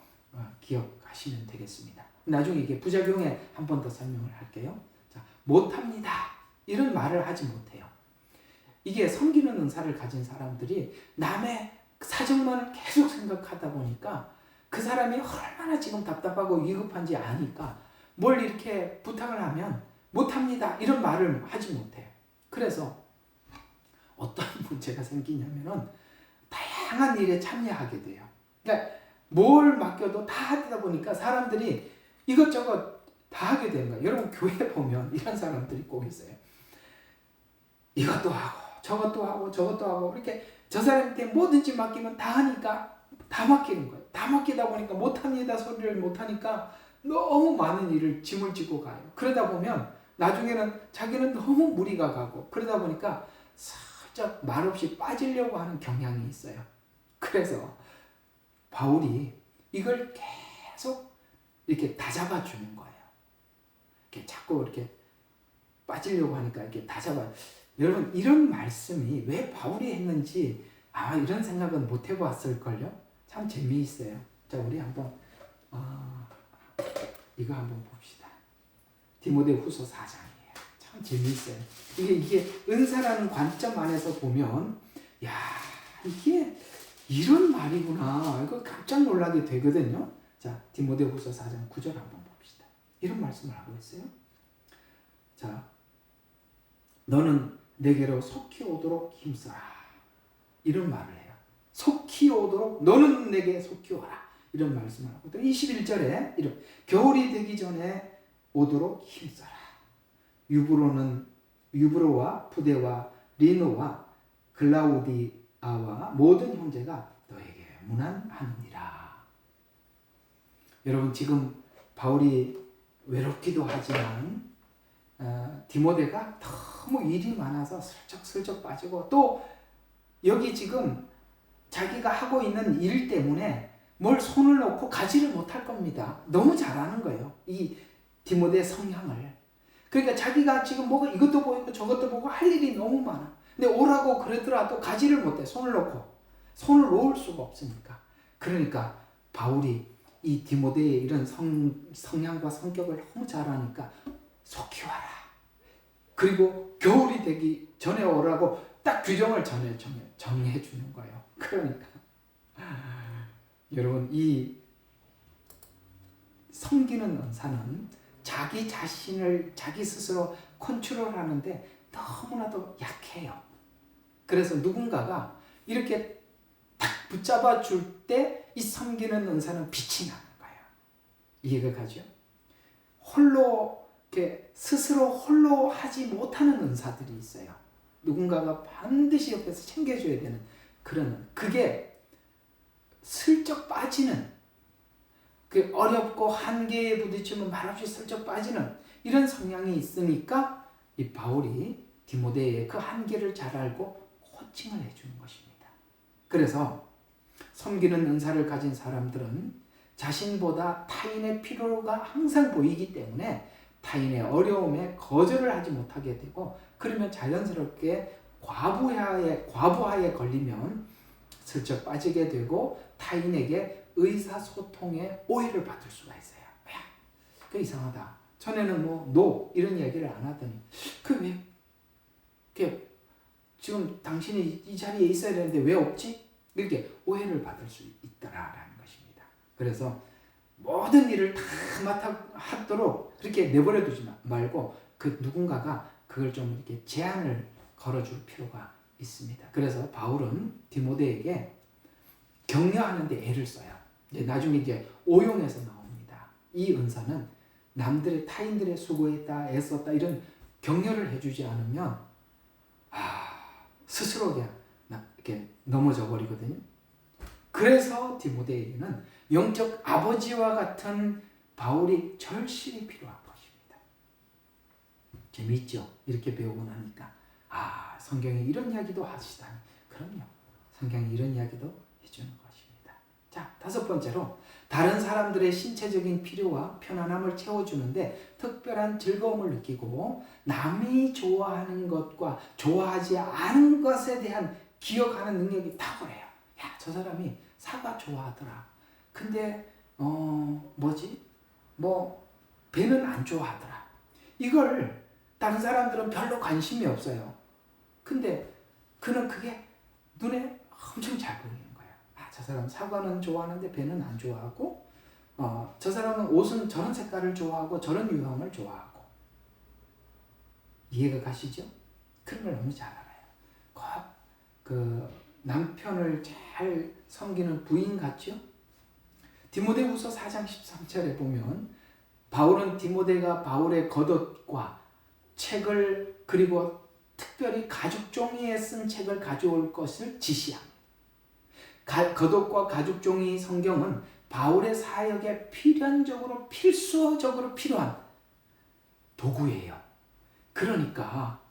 기억하시면 되겠습니다. 나중에 이게 부작용에 한 번 더 설명을 할게요. 자, 못합니다. 이런 말을 하지 못해요. 이게 섬기는 은사를 가진 사람들이 남의 사정만 계속 생각하다 보니까 그 사람이 얼마나 지금 답답하고 위급한지 아니까 뭘 이렇게 부탁을 하면 못합니다. 이런 말을 하지 못해요. 그래서 어떤 문제가 생기냐면은 다양한 일에 참여하게 돼요. 그러니까 뭘 맡겨도 다 하다 보니까 사람들이 이것저것 다 하게 되는 거예요. 여러분 교회 보면 이런 사람들이 꼭 있어요. 이것도 하고 저것도 하고 저것도 하고 이렇게 저 사람한테 뭐든지 맡기면 다 하니까 다 맡기는 거예요. 다 맡기다 보니까 못합니다 소리를 못하니까 너무 많은 일을 짐을 지고 가요. 그러다 보면 나중에는 자기는 너무 무리가 가고 그러다 보니까 살짝 말없이 빠지려고 하는 경향이 있어요. 그래서 바울이 이걸 계속 이렇게 다잡아 주는 거예요. 이렇게 자꾸 이렇게 빠지려고 하니까 이렇게 다잡아. 여러분 이런 말씀이 왜 바울이 했는지 이런 생각은 못 해봤을걸요? 참 재미있어요. 자, 우리 한번 이거 한번 봅시다. 디모데후서 4장이에요. 참 재미있어요. 이게 은사라는 관점 안에서 보면 야 이게 이런 말이구나. 이거 깜짝 놀라게 되거든요. 자, 디모데후서 4장 9절 한번 봅시다. 이런 말씀을 하고 있어요. 자, 너는 내게로 속히 오도록 힘써라. 이런 말을 해요. 속히 오도록 너는 내게 속히 오라. 이런 말씀을 하고 또 21절에 이런 겨울이 되기 전에 오도록 힘써라. 유브로와 푸데와 리노와 글라우디아와 모든 형제가 너에게 문안하느니라. 여러분 지금 바울이 외롭기도 하지만 디모데가 너무 일이 많아서 슬쩍슬쩍 빠지고 또 여기 지금 자기가 하고 있는 일 때문에 뭘 손을 놓고 가지를 못할 겁니다. 너무 잘하는 거예요. 이 디모데의 성향을. 그러니까 자기가 지금 뭐가 이것도 보이고 저것도 보고 할 일이 너무 많아. 근데 오라고 그러더라도 가지를 못해. 손을 놓을 수가 없으니까. 그러니까 바울이 이 디모데의 이런 성향과 성격을 너무 잘 아니까 속히 와라. 그리고 겨울이 되기 전에 오라고 딱 규정을 정해 주는 거예요. 그러니까 여러분 이 섬기는 은사는 자기 자신을 자기 스스로 컨트롤하는데 너무나도 약해요. 그래서 누군가가 이렇게 딱 붙잡아 줄 때 이 섬기는 은사는 빛이 나는 거예요. 이해가 가죠? 홀로 이렇게 스스로 홀로 하지 못하는 은사들이 있어요. 누군가가 반드시 옆에서 챙겨줘야 되는 그게 슬쩍 빠지는 그 어렵고 한계에 부딪히면 말없이 슬쩍 빠지는 이런 성향이 있으니까 이 바울이 디모데의 그 한계를 잘 알고 코칭을 해주는 것입니다. 그래서 섬기는 은사를 가진 사람들은 자신보다 타인의 필요가 항상 보이기 때문에 타인의 어려움에 거절을 하지 못하게 되고 그러면 자연스럽게 과부하에 걸리면 슬쩍 빠지게 되고 타인에게 의사소통에 오해를 받을 수가 있어요. 야, 그 이상하다. 전에는 너 이런 얘기를 안 하더니 왜 지금 당신이 이 자리에 있어야 되는데 왜 없지? 이렇게 오해를 받을 수 있다라는 것입니다. 그래서 모든 일을 다 맡아하도록 그렇게 내버려 두지 말고 그 누군가가 그걸 좀 이렇게 제한을 걸어줄 필요가 있습니다. 그래서 바울은 디모데에게 격려하는데 애를 써요. 나중에 이제 오용에서 나옵니다. 이 은사는 남들의 타인들의 수고했다, 애썼다 이런 격려를 해주지 않으면 스스로 그냥 이렇게 넘어져 버리거든요. 그래서 디모데에게는 영적 아버지와 같은 바울이 절실히 필요한 것입니다. 재미있죠? 이렇게 배우고 나니까 성경에 이런 이야기도 하시다니. 그럼요. 성경에 이런 이야기도 해주는 것입니다. 자, 다섯 번째로 다른 사람들의 신체적인 필요와 편안함을 채워주는데 특별한 즐거움을 느끼고 남이 좋아하는 것과 좋아하지 않은 것에 대한 기억하는 능력이 탁월해요. 야, 저 사람이 사과 좋아하더라. 근데 배는 안 좋아하더라. 이걸 다른 사람들은 별로 관심이 없어요. 근데 그는 그게 눈에 엄청 잘 보이는 거예요. 아, 저 사람 사과는 좋아하는데 배는 안 좋아하고, 저 사람은 옷은 저런 색깔을 좋아하고 저런 유형을 좋아하고. 이해가 가시죠? 그런 걸 너무 잘 알아요. 그 남편을 잘 섬기는 부인 같죠? 디모데후서 4장 13절에 보면 바울은 디모데가 바울의 겉옷과 책을 그리고 특별히 가죽 종이에 쓴 책을 가져올 것을 지시합니다. 겉옷과 가죽 종이 성경은 바울의 사역에 필수적으로 필요한 도구예요. 그러니까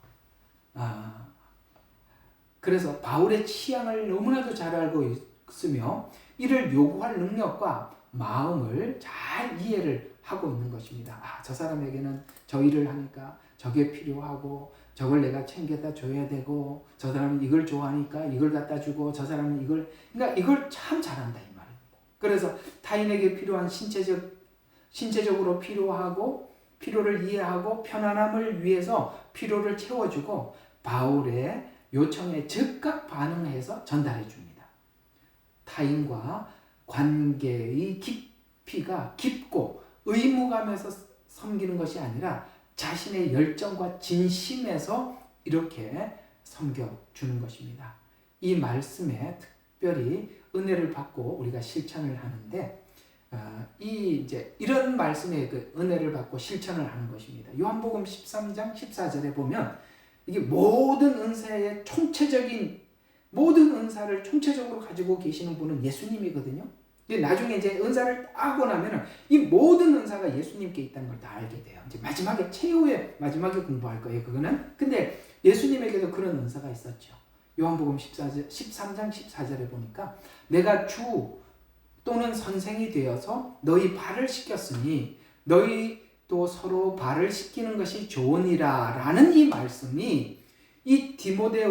그래서 바울의 취향을 너무나도 잘 알고 있으며 이를 요구할 능력과 마음을 잘 이해를 하고 있는 것입니다. 아, 저 사람에게는 저 일을 하니까 저게 필요하고 저걸 내가 챙겨다 줘야 되고 저 사람은 이걸 좋아하니까 이걸 갖다 주고 저 사람은 그러니까 이걸 참 잘한다 이 말입니다. 그래서 타인에게 필요한 신체적으로 필요하고 필요를 이해하고 편안함을 위해서 필요를 채워주고 바울의 요청에 즉각 반응해서 전달해 줍니다. 타인과 관계의 깊이가 깊고 의무감에서 섬기는 것이 아니라 자신의 열정과 진심에서 이렇게 섬겨주는 것입니다. 이 말씀에 특별히 은혜를 받고 우리가 실천을 하는데 이런 말씀에 그 은혜를 받고 실천을 하는 것입니다. 요한복음 13장 14절에 보면 이게 모든 은사의 모든 은사를 총체적으로 가지고 계시는 분은 예수님이거든요. 근데 나중에 이제 은사를 따고 나면은 이 모든 은사가 예수님께 있다는 걸 다 알게 돼요. 이제 최후의 마지막에 공부할 거예요. 그거는. 근데 예수님에게도 그런 은사가 있었죠. 요한복음 13장 14절에 보니까 내가 주 또는 선생이 되어서 너희 발을 씻겼으니 너희도 서로 발을 씻기는 것이 좋으니라 라는 이 말씀이 이 디모데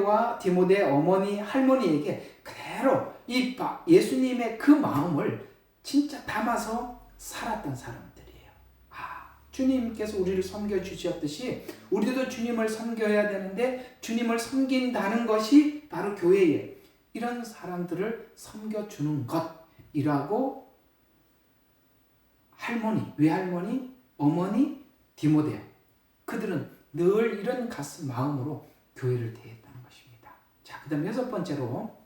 어머니 할머니에게 그대로 이 예수님의 그 마음을 진짜 담아서 살았던 사람들이에요. 주님께서 우리를 섬겨주셨듯이 우리도 주님을 섬겨야 되는데 주님을 섬긴다는 것이 바로 교회에 이런 사람들을 섬겨주는 것이라고 외할머니, 어머니, 디모데 그들은 늘 이런 가슴 마음으로 교회를 대했다는 것입니다. 자, 그 다음 여섯 번째로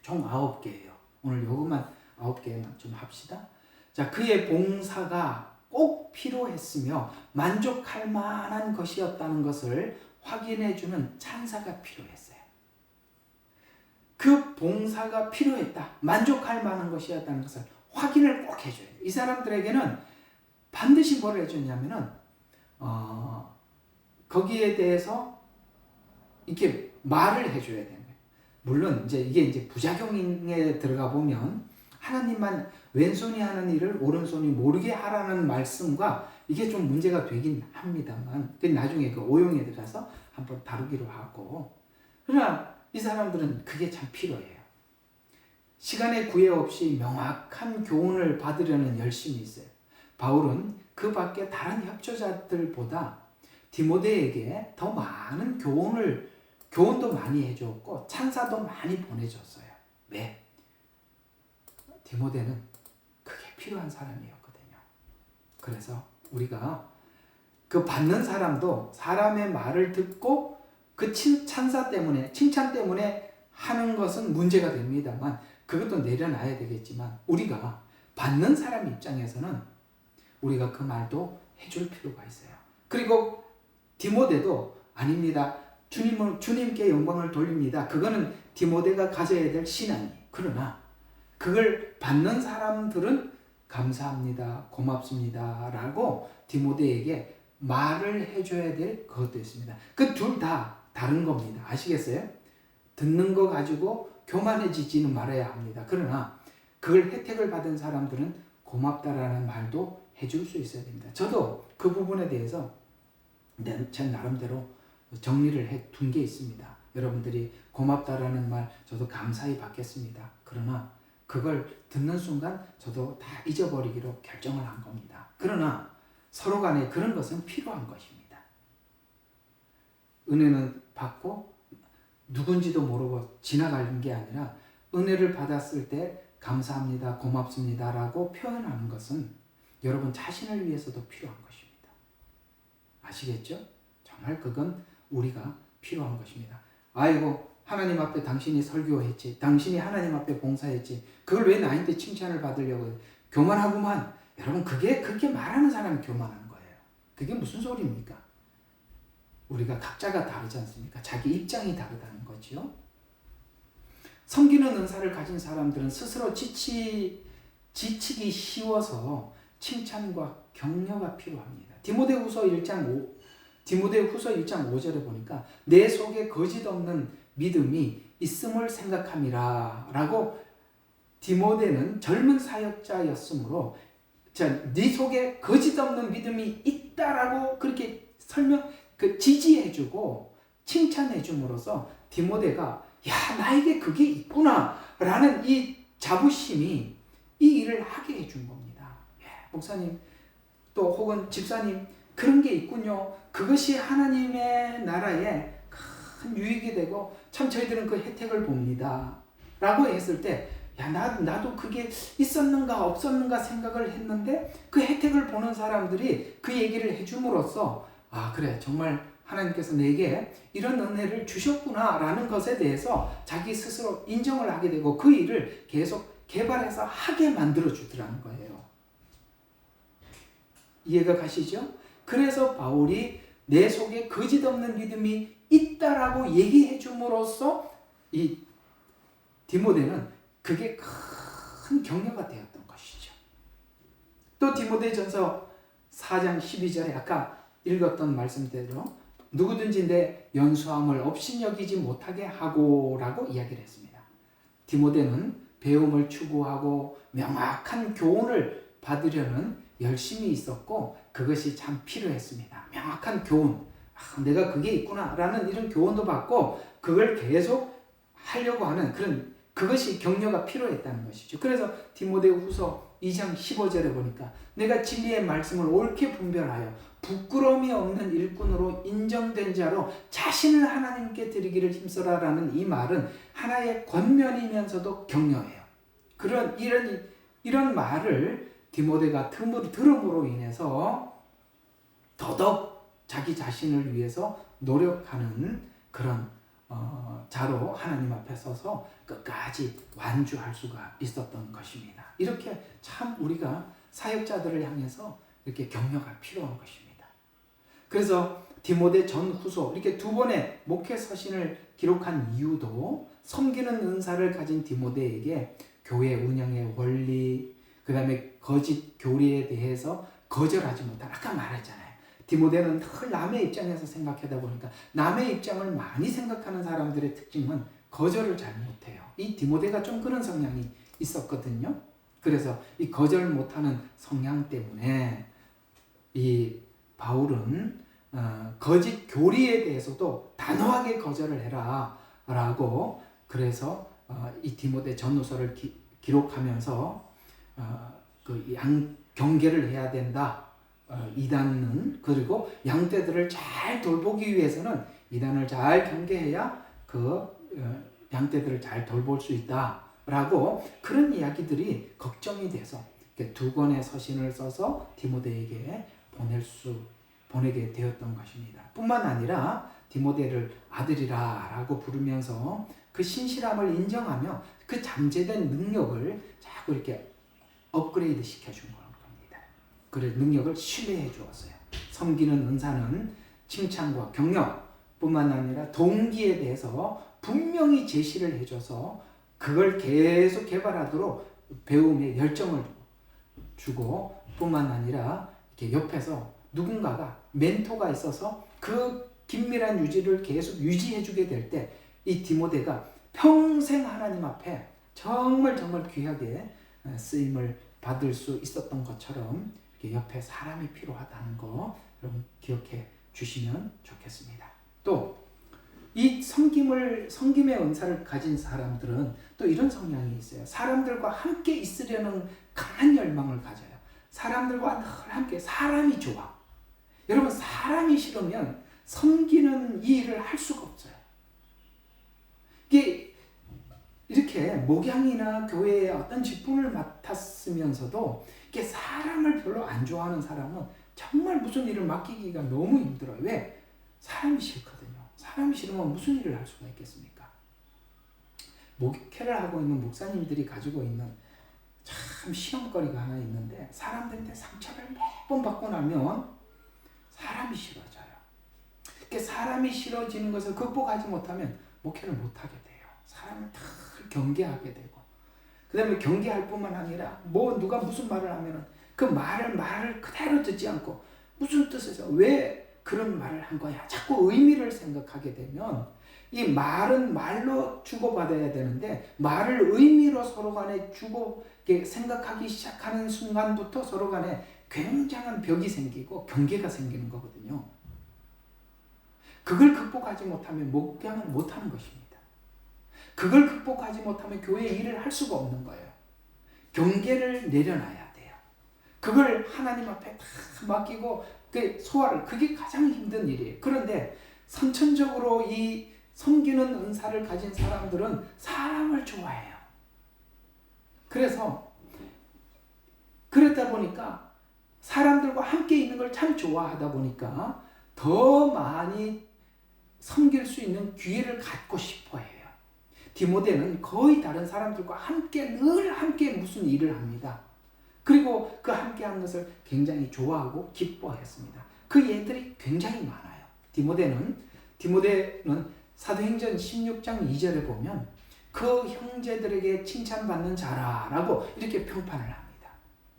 총 9개예요. 오늘 요것만 9개만 좀 합시다. 자, 그의 봉사가 꼭 필요했으며 만족할 만한 것이었다는 것을 확인해주는 찬사가 필요했어요. 그 봉사가 필요했다. 만족할 만한 것이었다는 것을 확인을 꼭 해줘야 돼요. 이 사람들에게는 반드시 뭘 해줬냐면은 거기에 대해서 이렇게 말을 해줘야 되는 거예요. 물론 이게 부작용에 들어가 보면 하나님만 왼손이 하는 일을 오른손이 모르게 하라는 말씀과 이게 좀 문제가 되긴 합니다만 나중에 그 오용에 들어가서 한번 다루기로 하고 그러나 이 사람들은 그게 참 필요해요. 시간의 구애 없이 명확한 교훈을 받으려는 열심이 있어요. 바울은 그 밖에 다른 협조자들보다 디모데에게 더 많은 교훈도 많이 해줬고 찬사도 많이 보내줬어요. 왜? 디모데는 그게 필요한 사람이었거든요. 그래서 우리가 그 받는 사람도 사람의 말을 듣고 그 칭찬 때문에 하는 것은 문제가 됩니다만 그것도 내려놔야 되겠지만 우리가 받는 사람 입장에서는 우리가 그 말도 해줄 필요가 있어요. 그리고 디모데도 아닙니다. 주님께 영광을 돌립니다. 그거는 디모데가 가져야 될 신앙이에요. 그러나 그걸 받는 사람들은 감사합니다. 고맙습니다. 라고 디모데에게 말을 해줘야 될 그것도 있습니다. 그 둘 다 다른 겁니다. 아시겠어요? 듣는 거 가지고 교만해지지는 말아야 합니다. 그러나 그걸 혜택을 받은 사람들은 고맙다라는 말도 해줄 수 있어야 됩니다. 저도 그 부분에 대해서 제 나름대로 정리를 해 둔 게 있습니다. 여러분들이 고맙다라는 말 저도 감사히 받겠습니다. 그러나 그걸 듣는 순간 저도 다 잊어버리기로 결정을 한 겁니다. 그러나 서로 간에 그런 것은 필요한 것입니다. 은혜는 받고 누군지도 모르고 지나가는 게 아니라 은혜를 받았을 때 감사합니다, 고맙습니다 라고 표현하는 것은 여러분 자신을 위해서도 필요한 것입니다. 아시겠죠? 정말 그건 우리가 필요한 것입니다. 아이고 하나님 앞에 당신이 설교했지, 당신이 하나님 앞에 봉사했지, 그걸 왜 나한테 칭찬을 받으려고 해? 교만하구만. 여러분 그게 그렇게 말하는 사람이 교만한 거예요. 그게 무슨 소리입니까? 우리가 각자가 다르지 않습니까? 자기 입장이 다르다는 거지요. 섬기는 은사를 가진 사람들은 스스로 지치기 쉬워서 칭찬과 격려가 필요합니다. 디모데후서 1장 5절에 보니까 내 속에 거짓 없는 믿음이 있음을 생각함이라 라고 디모데는 젊은 사역자였으므로 네 속에 거짓 없는 믿음이 있다라고 그렇게 지지해주고 칭찬해줌으로써 디모데가 야 나에게 그게 있구나 라는 이 자부심이 이 일을 하게 해준 겁니다. 목사님 또 혹은 집사님 그런 게 있군요. 그것이 하나님의 나라에 큰 유익이 되고 참 저희들은 그 혜택을 봅니다 라고 했을 때 야 나도 그게 있었는가 없었는가 생각을 했는데 그 혜택을 보는 사람들이 그 얘기를 해줌으로써 아 그래 정말 하나님께서 내게 이런 은혜를 주셨구나 라는 것에 대해서 자기 스스로 인정을 하게 되고 그 일을 계속 개발해서 하게 만들어 주더라는 거예요. 이해가 가시죠? 그래서 바울이 내 속에 거짓 없는 믿음이 있다라고 얘기해 줌으로써 이 디모데는 그게 큰 격려가 되었던 것이죠. 또 디모데전서 4장 12절에 아까 읽었던 말씀대로 누구든지 내 연수함을 업신여기지 못하게 하고라고 이야기를 했습니다. 디모데는 배움을 추구하고 명확한 교훈을 받으려는 열심이 있었고 그것이 참 필요했습니다. 명확한 교훈, 내가 그게 있구나 라는 이런 교훈도 받고 그걸 계속 하려고 하는 그것이 격려가 필요했다는 것이죠. 그래서 디모데후서 2장 15절에 보니까 내가 진리의 말씀을 옳게 분별하여 부끄러움이 없는 일꾼으로 인정된 자로 자신을 하나님께 드리기를 힘써라라는 이 말은 하나의 권면이면서도 격려예요. 이런 말을 디모데가 들음으로 인해서 더더욱 자기 자신을 위해서 노력하는 그런 자로 하나님 앞에 서서 끝까지 완주할 수가 있었던 것입니다. 이렇게 참 우리가 사역자들을 향해서 이렇게 격려가 필요한 것입니다. 그래서 디모데 전후서 이렇게 두 번의 목회 서신을 기록한 이유도 섬기는 은사를 가진 디모데에게 교회 운영의 원리, 그 다음에 거짓 교리에 대해서 거절하지 못한 아까 말했잖아요. 디모데는 늘 남의 입장에서 생각하다 보니까 남의 입장을 많이 생각하는 사람들의 특징은 거절을 잘 못해요. 이 디모데가 좀 그런 성향이 있었거든요. 그래서 이 거절 못하는 성향 때문에 이 바울은 거짓 교리에 대해서도 단호하게 거절을 해라 라고 그래서 이 디모데 전후서를 기록하면서 경계를 해야 된다. 이단은 그리고 양떼들을 잘 돌보기 위해서는 이단을 잘 경계해야 양떼들을 잘 돌볼 수 있다라고 그런 이야기들이 걱정이 돼서 두 권의 서신을 써서 디모데에게 보내게 되었던 것입니다. 뿐만 아니라 디모데를 아들이라고 부르면서 그 신실함을 인정하며 그 잠재된 능력을 자꾸 이렇게 업그레이드 시켜준 겁니다. 그래 능력을 신뢰해 주었어요. 섬기는 은사는 칭찬과 격려뿐만 아니라 동기에 대해서 분명히 제시를 해줘서 그걸 계속 개발하도록 배움에 열정을 주고 뿐만 아니라 이렇게 옆에서 누군가가 멘토가 있어서 그 긴밀한 유지를 계속 유지해주게 될 때 이 디모데가 평생 하나님 앞에 정말 귀하게 쓰임을 받을 수 있었던 것처럼 이렇게 옆에 사람이 필요하다는 거 여러분 기억해 주시면 좋겠습니다. 또 이 섬김의 은사를 가진 사람들은 또 이런 성향이 있어요. 사람들과 함께 있으려는 강한 열망을 가져요. 사람들과 늘 함께, 사람이 좋아. 여러분, 사람이 싫으면 섬기는 이 일을 할 수가 없어요. 이게 이렇게 목양이나 교회의 어떤 직분을 맡았으면서도 이게 사람을 별로 안 좋아하는 사람은 정말 무슨 일을 맡기기가 너무 힘들어요. 왜? 사람이 싫거든요. 사람이 싫으면 무슨 일을 할 수가 있겠습니까? 목회를 하고 있는 목사님들이 가지고 있는 참 시험거리가 하나 있는데, 사람들한테 상처를 몇 번 받고 나면 사람이 싫어져요. 이렇게 사람이 싫어지는 것을 극복하지 못하면 목회를 못하게 돼요. 사람을 다 경계하게 되고, 그 다음에 경계할 뿐만 아니라 누가 무슨 말을 하면은 그 말을 그대로 듣지 않고 무슨 뜻에서 왜 그런 말을 한 거야, 자꾸 의미를 생각하게 되면, 이 말은 말로 주고받아야 되는데 말을 의미로 서로 간에 생각하기 시작하는 순간부터 서로 간에 굉장한 벽이 생기고 경계가 생기는 거거든요. 그걸 극복하지 못하면 목양을 못하는 것입니다. 그걸 극복하지 못하면 교회 일을 할 수가 없는 거예요. 경계를 내려놔야 돼요. 그걸 하나님 앞에 다 맡기고 그게 가장 힘든 일이에요. 그런데 선천적으로 이 섬기는 은사를 가진 사람들은 사람을 좋아해요. 그러다 보니까 사람들과 함께 있는 걸 참 좋아하다 보니까 더 많이 섬길 수 있는 기회를 갖고 싶어 해요. 디모데는 거의 다른 사람들과 늘 함께 무슨 일을 합니다. 그리고 그 함께한 것을 굉장히 좋아하고 기뻐했습니다. 그 예들이 굉장히 많아요. 디모데는 사도행전 16장 2절에 보면 그 형제들에게 칭찬받는 자라라고 이렇게 평판을 합니다.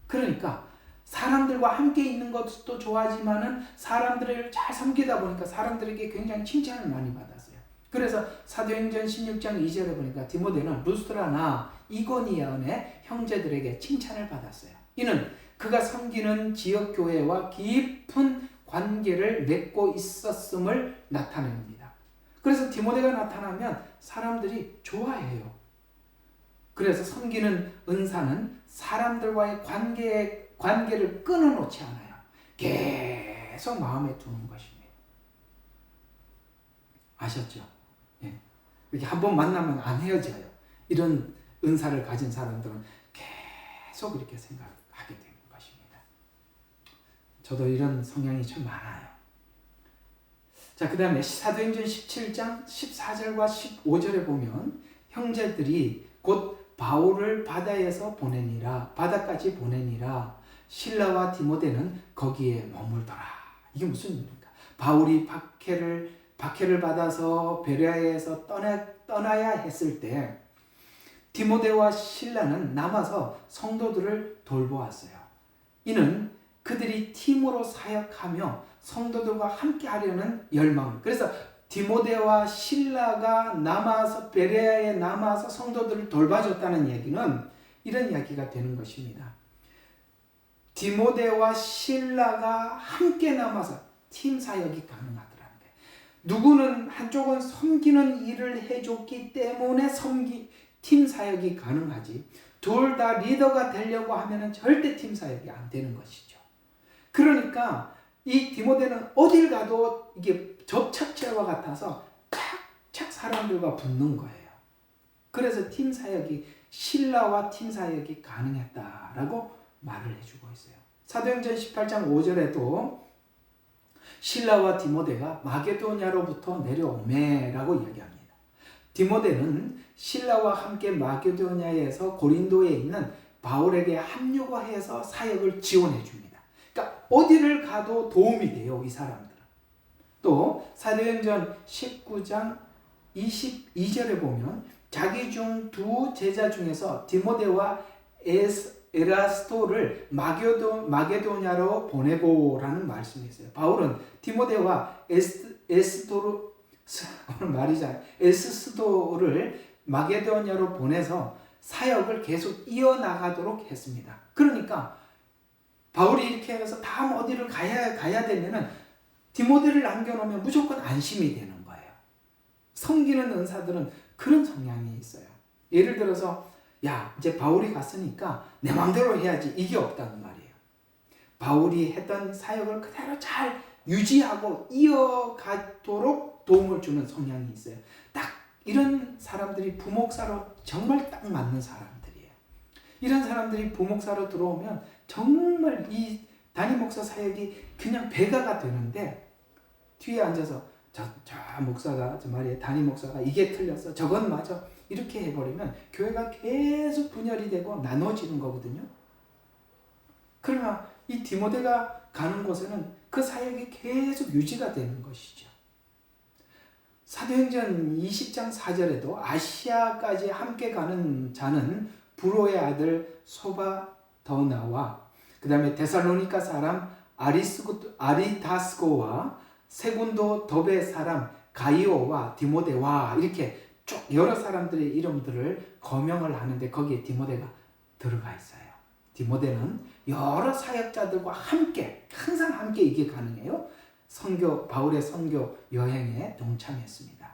그러니까 사람들과 함께 있는 것도 좋아하지만은 사람들을 잘 섬기다 보니까 사람들에게 굉장히 칭찬을 많이 받았어요. 그래서 사도행전 16장 2절에 보니까 디모데는 루스드라나 이고니온의 형제들에게 칭찬을 받았어요. 이는 그가 섬기는 지역교회와 깊은 관계를 맺고 있었음을 나타냅니다. 그래서 디모데가 나타나면 사람들이 좋아해요. 그래서 섬기는 은사는 사람들과의 관계를 끊어놓지 않아요. 계속 마음에 두는 것입니다. 아셨죠? 예. 이렇게 한번 만나면 안 헤어져요. 이런 은사를 가진 사람들은 계속 이렇게 생각하게 되는 것입니다. 저도 이런 성향이 참 많아요. 자, 그 다음에 사도행전 17장 14절과 15절에 보면 형제들이 곧 바울을 바다까지 보내니라 실라와 디모데는 거기에 머물더라. 이게 무슨 일입니까? 바울이 박해를 받아서 베레아에서 떠나야 했을 때 디모데와 실라는 남아서 성도들을 돌보았어요. 이는 그들이 팀으로 사역하며 성도들과 함께 하려는 열망. 그래서 디모데와 실라가 베레아에 남아서 성도들을 돌봐줬다는 얘기는 이런 이야기가 되는 것입니다. 디모데와 실라가 함께 남아서 팀 사역이 가능하더라는 거예요. 누구는 한쪽은 섬기는 일을 해줬기 때문에 팀 사역이 가능하지, 둘 다 리더가 되려고 하면 절대 팀 사역이 안 되는 것이죠. 그러니까 이 디모데는 어딜 가도 이게 접착제와 같아서 착착 사람들과 붙는 거예요. 그래서 신라와 팀 사역이 가능했다라고 말을 해주고 있어요. 사도행전 18장 5절에도 신라와 디모데가 마게도냐로부터 내려오매라고 이야기합니다. 디모데는 신라와 함께 마게도냐에서 고린도에 있는 바울에게 합류해서 사역을 지원해 줍니다. 그러니까 어디를 가도 도움이 돼요, 이 사람들은. 또 사도행전 19장 22절에 보면 자기 중 두 제자 중에서 디모데와 에라스토를 마게도냐로 보내고라는 말씀이 있어요. 바울은 디모데와 에스스도를 마게도냐로 보내서 사역을 계속 이어나가도록 했습니다. 그러니까 바울이 이렇게 해서 다음 어디를 가야 되면은 디모데를 남겨놓으면 무조건 안심이 되는 거예요. 섬기는 은사들은 그런 성향이 있어요. 예를 들어서 야 이제 바울이 갔으니까 내 마음대로 해야지, 이게 없다는 말이에요. 바울이 했던 사역을 그대로 잘 유지하고 이어가도록 도움을 주는 성향이 있어요. 딱 이런 사람들이 부목사로 정말 딱 맞는 사람들이에요. 이런 사람들이 부목사로 들어오면 정말 이 담임 목사 사역이 그냥 배가가 되는데, 뒤에 앉아서 저 목사가 저 말이에요, 담임 목사가 이게 틀렸어, 저건 맞아, 이렇게 해버리면 교회가 계속 분열이 되고 나눠지는 거거든요. 그러나 이 디모데가 가는 곳에는 그 사역이 계속 유지가 되는 것이죠. 사도행전 20장 4절에도 아시아까지 함께 가는 자는 부로의 아들 소바더나와 그 다음에 데살로니가 사람 아리다스고와 세군도 더베 사람 가이오와 디모데와 이렇게 쭉 여러 사람들의 이름들을 거명을 하는데 거기에 디모데가 들어가 있어요. 디모데는 여러 사역자들과 함께, 항상 함께 이게 가능해요. 바울의 선교 여행에 동참했습니다.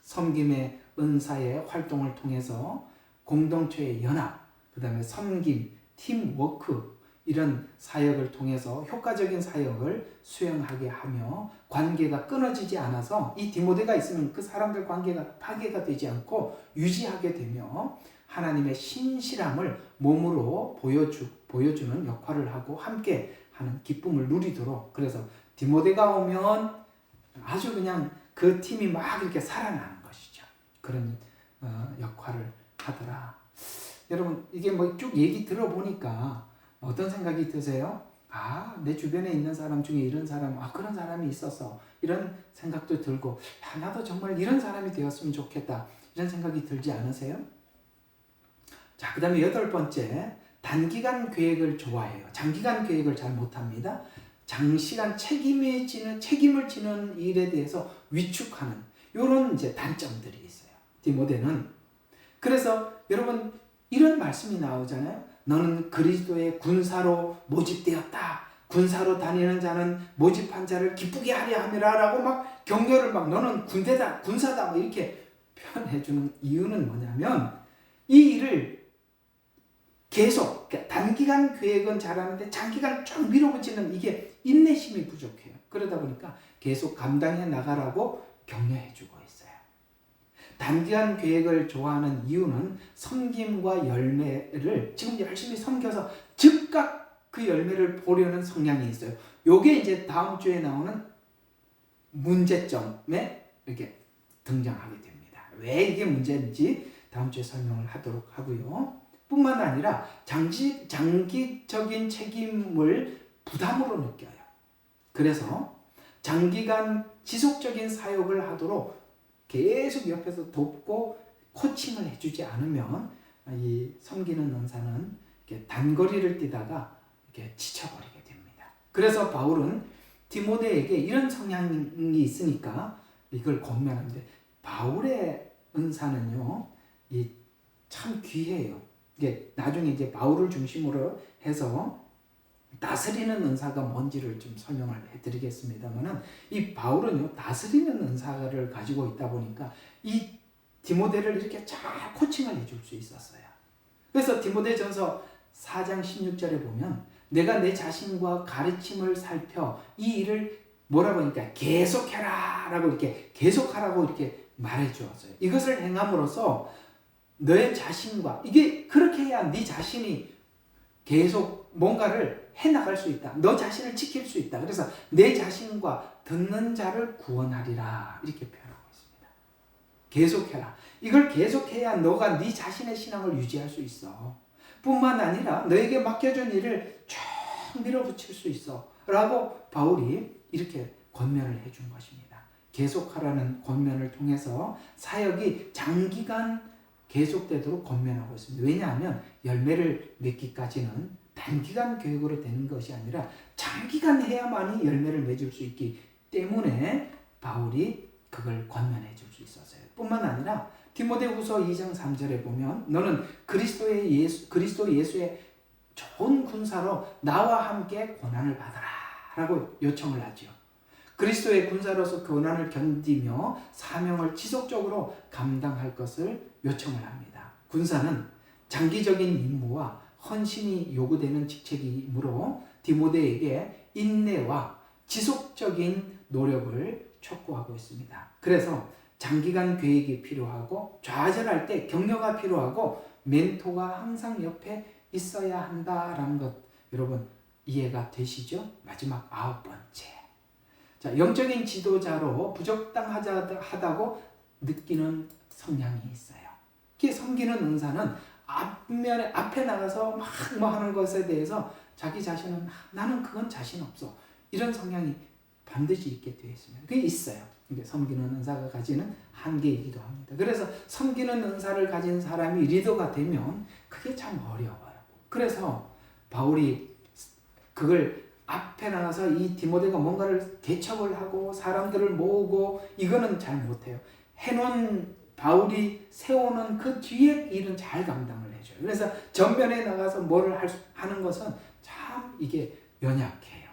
섬김의 은사의 활동을 통해서 공동체의 연합, 그 다음에 섬김, 팀워크, 이런 사역을 통해서 효과적인 사역을 수행하게 하며 관계가 끊어지지 않아서 이 디모데가 있으면 그 사람들 관계가 파괴가 되지 않고 유지하게 되며 하나님의 신실함을 몸으로 보여주는 역할을 하고 함께 하는 기쁨을 누리도록, 그래서 디모데가 오면 아주 그냥 그 팀이 막 이렇게 살아나는 것이죠. 그런 역할을 하더라. 여러분 이게 뭐 쭉 얘기 들어보니까 어떤 생각이 드세요? 내 주변에 있는 사람 중에 이런 사람, 그런 사람이 있었어, 이런 생각도 들고, 나도 정말 이런 사람이 되었으면 좋겠다, 이런 생각이 들지 않으세요? 자, 그 다음에 8번째, 단기간 계획을 좋아해요. 장기간 계획을 잘 못합니다. 장시간 책임을 지는 일에 대해서 위축하는 이런 이제 단점들이 있어요. 디모데는. 그래서 여러분 이런 말씀이 나오잖아요. 너는 그리스도의 군사로 모집되었다. 군사로 다니는 자는 모집한 자를 기쁘게 하려 함이라 라고 막 격려를 너는 군대다, 군사다 이렇게 표현해주는 이유는 뭐냐면 이 일을 계속 단기간 계획은 잘하는데 장기간 쫙 밀어붙이는 이게 인내심이 부족해요. 그러다 보니까 계속 감당해 나가라고 격려해주고 있어요. 단기간 계획을 좋아하는 이유는 섬김과 열매를 지금 열심히 섬겨서 즉각 그 열매를 보려는 성향이 있어요. 요게 이제 다음 주에 나오는 문제점에 이렇게 등장하게 됩니다. 왜 이게 문제인지 다음 주에 설명을 하도록 하고요. 뿐만 아니라 장기적인 책임을 부담으로 느껴요. 그래서 장기간 지속적인 사역을 하도록 계속 옆에서 돕고 코칭을 해주지 않으면 이 섬기는 은사는 이렇게 단거리를 뛰다가 이렇게 지쳐버리게 됩니다. 그래서 바울은 디모데에게 이런 성향이 있으니까 이걸 권면하는데, 바울의 은사는요, 참 귀해요. 이게 나중에 이제 바울을 중심으로 해서 다스리는 은사가 뭔지를 좀 설명을 해드리겠습니다만은, 이 바울은요 다스리는 은사를 가지고 있다 보니까 이 디모데를 이렇게 잘 코칭을 해줄 수 있었어요. 그래서 디모데전서 4장 16절에 보면 내가 내 자신과 가르침을 살펴 이 일을 뭐라고 하니까 계속해라 라고 이렇게 계속하라고 이렇게 말해 주었어요. 이것을 행함으로써 너의 자신과, 이게 그렇게 해야 네 자신이 계속 뭔가를 해나갈 수 있다. 너 자신을 지킬 수 있다. 그래서 내 자신과 듣는 자를 구원하리라 이렇게 표현하고 있습니다. 계속해라. 이걸 계속해야 너가 네 자신의 신앙을 유지할 수 있어. 뿐만 아니라 너에게 맡겨준 일을 쭉 밀어붙일 수 있어 라고 바울이 이렇게 권면을 해준 것입니다. 계속하라는 권면을 통해서 사역이 장기간 계속되도록 권면하고 있습니다. 왜냐하면 열매를 맺기까지는 단기간 계획으로 되는 것이 아니라 장기간 해야만이 열매를 맺을 수 있기 때문에 바울이 그걸 권면해 줄 수 있었어요. 뿐만 아니라 디모데후서 2장 3절에 보면 너는 그리스도 예수의 좋은 군사로 나와 함께 고난을 받아라 라고 요청을 하죠. 그리스도의 군사로서 고난을 견디며 사명을 지속적으로 감당할 것을 요청을 합니다. 군사는 장기적인 임무와 헌신이 요구되는 직책이므로 디모데에게 인내와 지속적인 노력을 촉구하고 있습니다. 그래서 장기간 계획이 필요하고 좌절할 때 격려가 필요하고 멘토가 항상 옆에 있어야 한다라는 것 여러분 이해가 되시죠? 마지막 9번째. 자, 영적인 지도자로 부적당하다고 느끼는 성향이 있어요. 섬기는 은사는 앞에 나가서 막 뭐 하는 것에 대해서 자기 자신은 나는 그건 자신 없어. 이런 성향이 반드시 있게 되어 있습니다. 그게 있어요. 이게 섬기는 은사가 가지는 한계이기도 합니다. 그래서 섬기는 은사를 가진 사람이 리더가 되면 그게 참 어려워요. 그래서 바울이 그걸 앞에 나가서 이 디모데가 뭔가를 개척을 하고 사람들을 모으고 이거는 잘 못해요. 해놓은 바울이 세우는 그 뒤에 일은 잘 감당을 해줘요. 그래서 전면에 나가서 뭐를 하는 것은 참 이게 연약해요.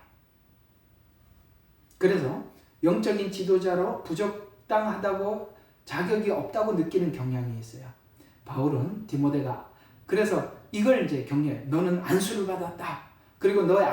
그래서 영적인 지도자로 부적당하다고 자격이 없다고 느끼는 경향이 있어요. 바울은 디모데가 그래서 이걸 이제 격려해. 너는 안수를 받았다. 그리고 너의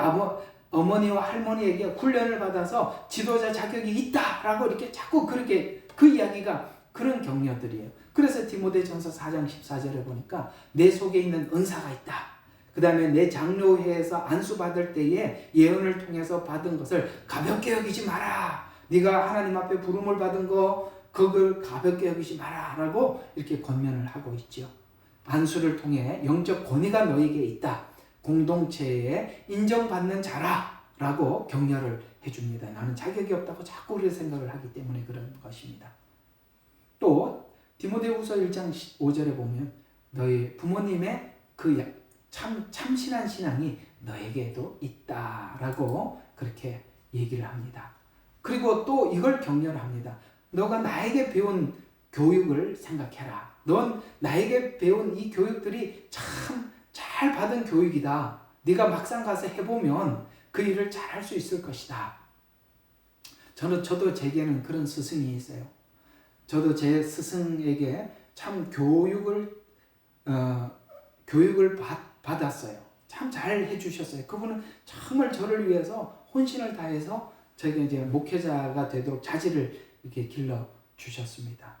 어머니와 할머니에게 훈련을 받아서 지도자 자격이 있다라고 이렇게 자꾸 그렇게 그 이야기가 그런 격려들이에요. 그래서 디모데전서 4장 14절에 보니까 내 속에 있는 은사가 있다. 그 다음에 내 장로회에서 안수 받을 때에 예언을 통해서 받은 것을 가볍게 여기지 마라. 네가 하나님 앞에 부름을 받은 거 그걸 가볍게 여기지 마라 라고 이렇게 권면을 하고 있죠. 안수를 통해 영적 권위가 너에게 있다. 공동체에 인정받는 자라 라고 격려를 해줍니다. 나는 자격이 없다고 자꾸 그렇게 생각을 하기 때문에 그런 것입니다. 또 디모데후서 1장 5절에 보면 너희 부모님의 그 참신한 신앙이 너에게도 있다라고 그렇게 얘기를 합니다. 그리고 또 이걸 격려를 합니다. 너가 나에게 배운 교육을 생각해라. 넌 나에게 배운 이 교육들이 참 잘 받은 교육이다. 네가 막상 가서 해보면 그 일을 잘할 수 있을 것이다. 저도 제게는 그런 스승이 있어요. 저도 제 스승에게 참 교육을 받았어요. 참 잘 해주셨어요. 그분은 정말 저를 위해서 혼신을 다해서 저에게 이제 목회자가 되도록 자질을 이렇게 길러 주셨습니다.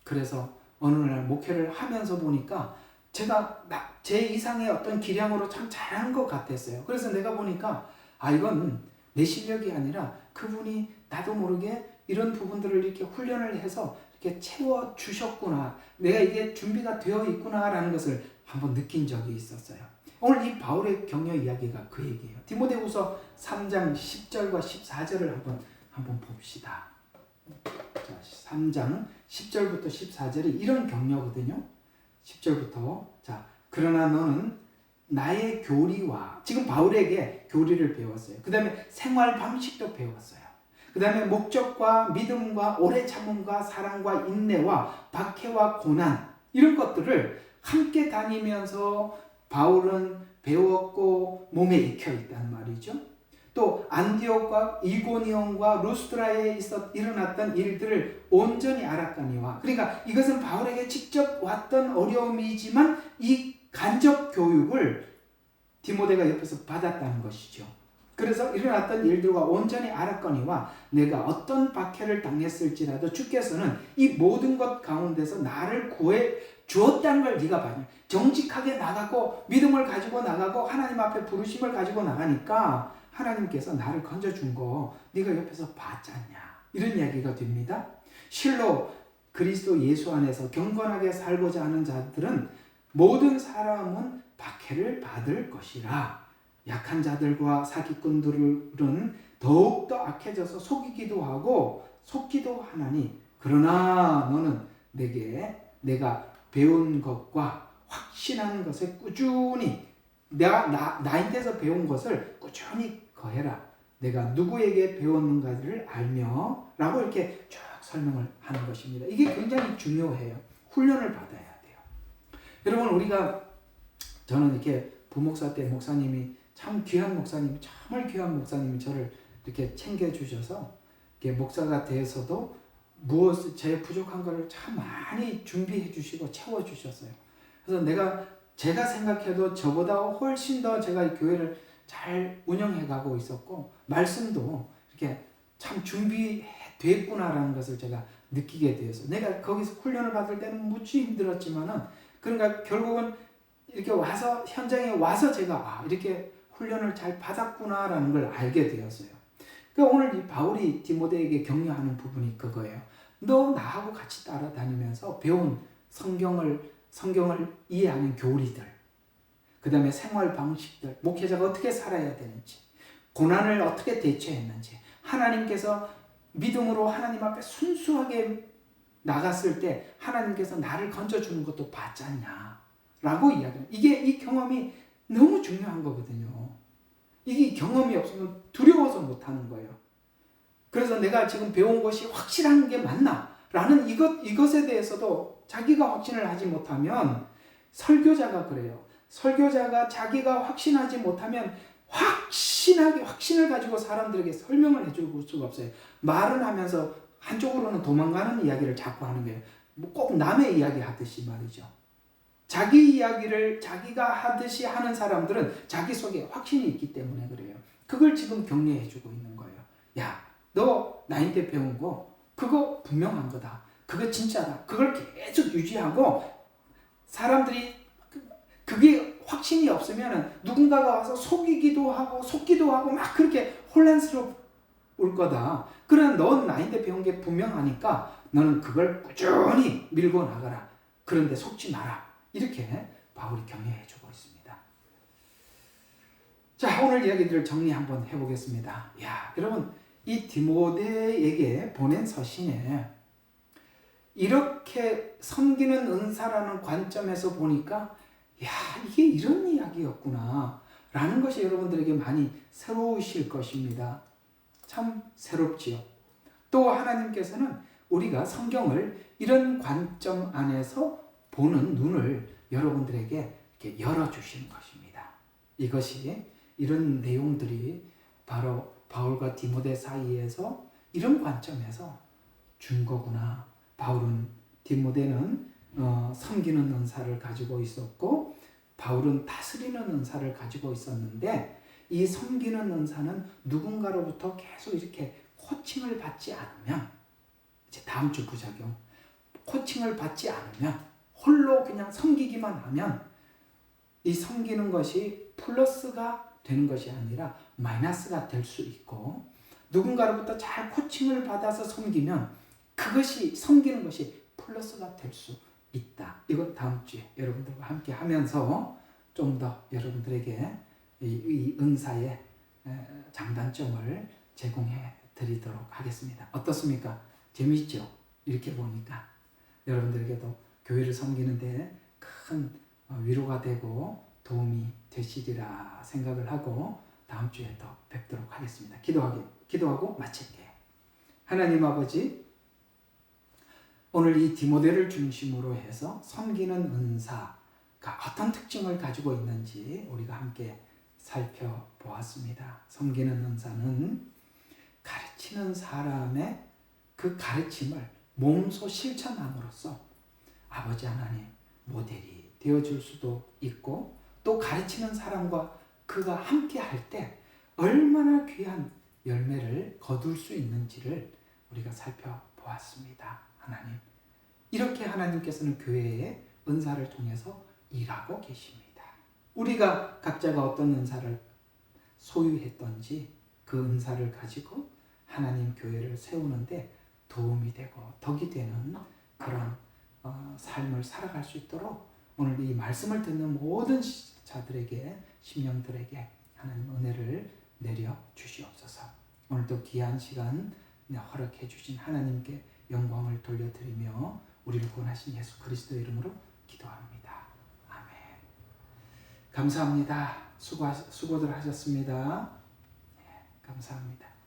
그래서 어느 날 목회를 하면서 보니까 제가 제 이상의 어떤 기량으로 참 잘한 것 같았어요. 그래서 내가 보니까 이건 내 실력이 아니라 그분이 나도 모르게 이런 부분들을 이렇게 훈련을 해서 이렇게 채워 주셨구나. 내가 이게 준비가 되어 있구나라는 것을 한번 느낀 적이 있었어요. 오늘 이 바울의 격려 이야기가 그 얘기예요. 디모데후서 3장 10절과 14절을 한번 봅시다. 자, 3장 10절부터 14절이 이런 격려거든요. 10절부터 자, 그러나 너는 나의 교리와 지금 바울에게 교리를 배웠어요. 그 다음에 생활 방식도 배웠어요. 그 다음에 목적과 믿음과 오래 참음과 사랑과 인내와 박해와 고난 이런 것들을 함께 다니면서 바울은 배웠고 몸에 익혀 있단 말이죠. 또 안디옥과 이고니온과 루스드라에 일어났던 일들을 온전히 알았거니와 그러니까 이것은 바울에게 직접 왔던 어려움이지만 이 간접 교육을 디모데가 옆에서 받았다는 것이죠. 그래서 일어났던 일들과 온전히 알았거니와 내가 어떤 박해를 당했을지라도 주께서는 이 모든 것 가운데서 나를 구해 주었다는 걸 네가 봐요. 정직하게 나가고 믿음을 가지고 나가고 하나님 앞에 부르심을 가지고 나가니까 하나님께서 나를 건져준 거 네가 옆에서 봤지 않냐. 이런 이야기가 됩니다. 실로 그리스도 예수 안에서 경건하게 살고자 하는 자들은 모든 사람은 박해를 받을 것이라. 약한 자들과 사기꾼들은 더욱더 악해져서 속이기도 하고 속기도 하나니 그러나 너는 내가 배운 것과 확신하는 것에 꾸준히 나인데서 배운 것을 꾸준히 거해라. 내가 누구에게 배웠는가를 알며 라고 이렇게 쭉 설명을 하는 것입니다. 이게 굉장히 중요해요. 훈련을 받아야 돼요. 여러분, 저는 이렇게 부목사 때 목사님이 참 귀한 목사님, 정말 귀한 목사님이 저를 이렇게 챙겨주셔서 이렇게 목사가 돼서도 무엇 제 부족한 거를 참 많이 준비해 주시고 채워 주셨어요. 그래서 제가 생각해도 저보다 훨씬 더 제가 교회를 잘 운영해 가고 있었고 말씀도 이렇게 참 준비됐구나라는 것을 제가 느끼게 되어서 내가 거기서 훈련을 받을 때는 무지 힘들었지만은 그러니까 결국은 이렇게 와서 현장에 와서 제가 이렇게 훈련을 잘 받았구나라는 걸 알게 되었어요. 그러니까 오늘 이 바울이 디모데에게 격려하는 부분이 그거예요. 너 나하고 같이 따라다니면서 배운 성경을 이해하는 교리들, 그 다음에 생활 방식들, 목회자가 어떻게 살아야 되는지, 고난을 어떻게 대처했는지, 하나님께서 믿음으로 하나님 앞에 순수하게 나갔을 때 하나님께서 나를 건져주는 것도 봤지 않냐 라고 이야기해요. 이 경험이 너무 중요한 거거든요. 이게 경험이 없으면 두려워서 못하는 거예요. 그래서 내가 지금 배운 것이 확실한 게 맞나? 라는 이것에 대해서도 자기가 확신을 하지 못하면 설교자가 그래요. 설교자가 자기가 확신하지 못하면 확신을 가지고 사람들에게 설명을 해줄 수가 없어요. 말은 하면서 한쪽으로는 도망가는 이야기를 자꾸 하는 거예요. 꼭 남의 이야기 하듯이 말이죠. 자기 이야기를 자기가 하듯이 하는 사람들은 자기 속에 확신이 있기 때문에 그래요. 그걸 지금 격려해 주고 있는 거예요. 야, 너 나이 때 배운 거 그거 분명한 거다. 그거 진짜다. 그걸 계속 유지하고 사람들이 그게 확신이 없으면 누군가가 와서 속이기도 하고 막 그렇게 혼란스러울 거다. 그러나 넌 나이 때 배운 게 분명하니까 너는 그걸 꾸준히 밀고 나가라. 그런데 속지 마라. 이렇게 바울이 격려해주고 있습니다. 자, 오늘 이야기들을 정리 한번 해보겠습니다. 여러분, 이 디모데에게 보낸 서신에 이렇게 섬기는 은사라는 관점에서 보니까 이게 이런 이야기였구나 라는 것이 여러분들에게 많이 새로우실 것입니다. 참 새롭지요. 또 하나님께서는 우리가 성경을 이런 관점 안에서 보는 눈을 여러분들에게 이렇게 열어주시는 것입니다. 이런 내용들이 바로 바울과 디모데 사이에서 이런 관점에서 준 거구나. 디모데는 섬기는 은사를 가지고 있었고 바울은 다스리는 은사를 가지고 있었는데 이 섬기는 은사는 누군가로부터 계속 이렇게 코칭을 받지 않으면 이제 다음 주 부작용 코칭을 받지 않으면 홀로 그냥 섬기기만 하면 이 섬기는 것이 플러스가 되는 것이 아니라 마이너스가 될 수 있고 누군가로부터 잘 코칭을 받아서 섬기면 그것이 섬기는 것이 플러스가 될 수 있다. 이건 다음 주에 여러분들과 함께 하면서 좀 더 여러분들에게 이 은사의 장단점을 제공해 드리도록 하겠습니다. 어떻습니까? 재미있죠? 이렇게 보니까 여러분들에게도 교회를 섬기는데 큰 위로가 되고 도움이 되시리라 생각을 하고 다음 주에 또 뵙도록 하겠습니다. 기도하고 마칠게요. 하나님 아버지, 오늘 이 디모데를 중심으로 해서 섬기는 은사가 어떤 특징을 가지고 있는지 우리가 함께 살펴보았습니다. 섬기는 은사는 가르치는 사람의 그 가르침을 몸소 실천함으로써 아버지 하나님 모델이 되어줄 수도 있고 또 가르치는 사람과 그가 함께 할 때 얼마나 귀한 열매를 거둘 수 있는지를 우리가 살펴보았습니다. 하나님, 이렇게 하나님께서는 교회의 은사를 통해서 일하고 계십니다. 우리가 각자가 어떤 은사를 소유했던지 그 은사를 가지고 하나님 교회를 세우는데 도움이 되고 덕이 되는 그런 삶을 살아갈 수 있도록 오늘 이 말씀을 듣는 모든 자들에게 심령들에게 하나님 은혜를 내려 주시옵소서. 오늘도 귀한 시간 허락해 주신 하나님께 영광을 돌려드리며 우리를 구원하신 예수 그리스도의 이름으로 기도합니다. 아멘. 감사합니다. 수고들 하셨습니다. 감사합니다.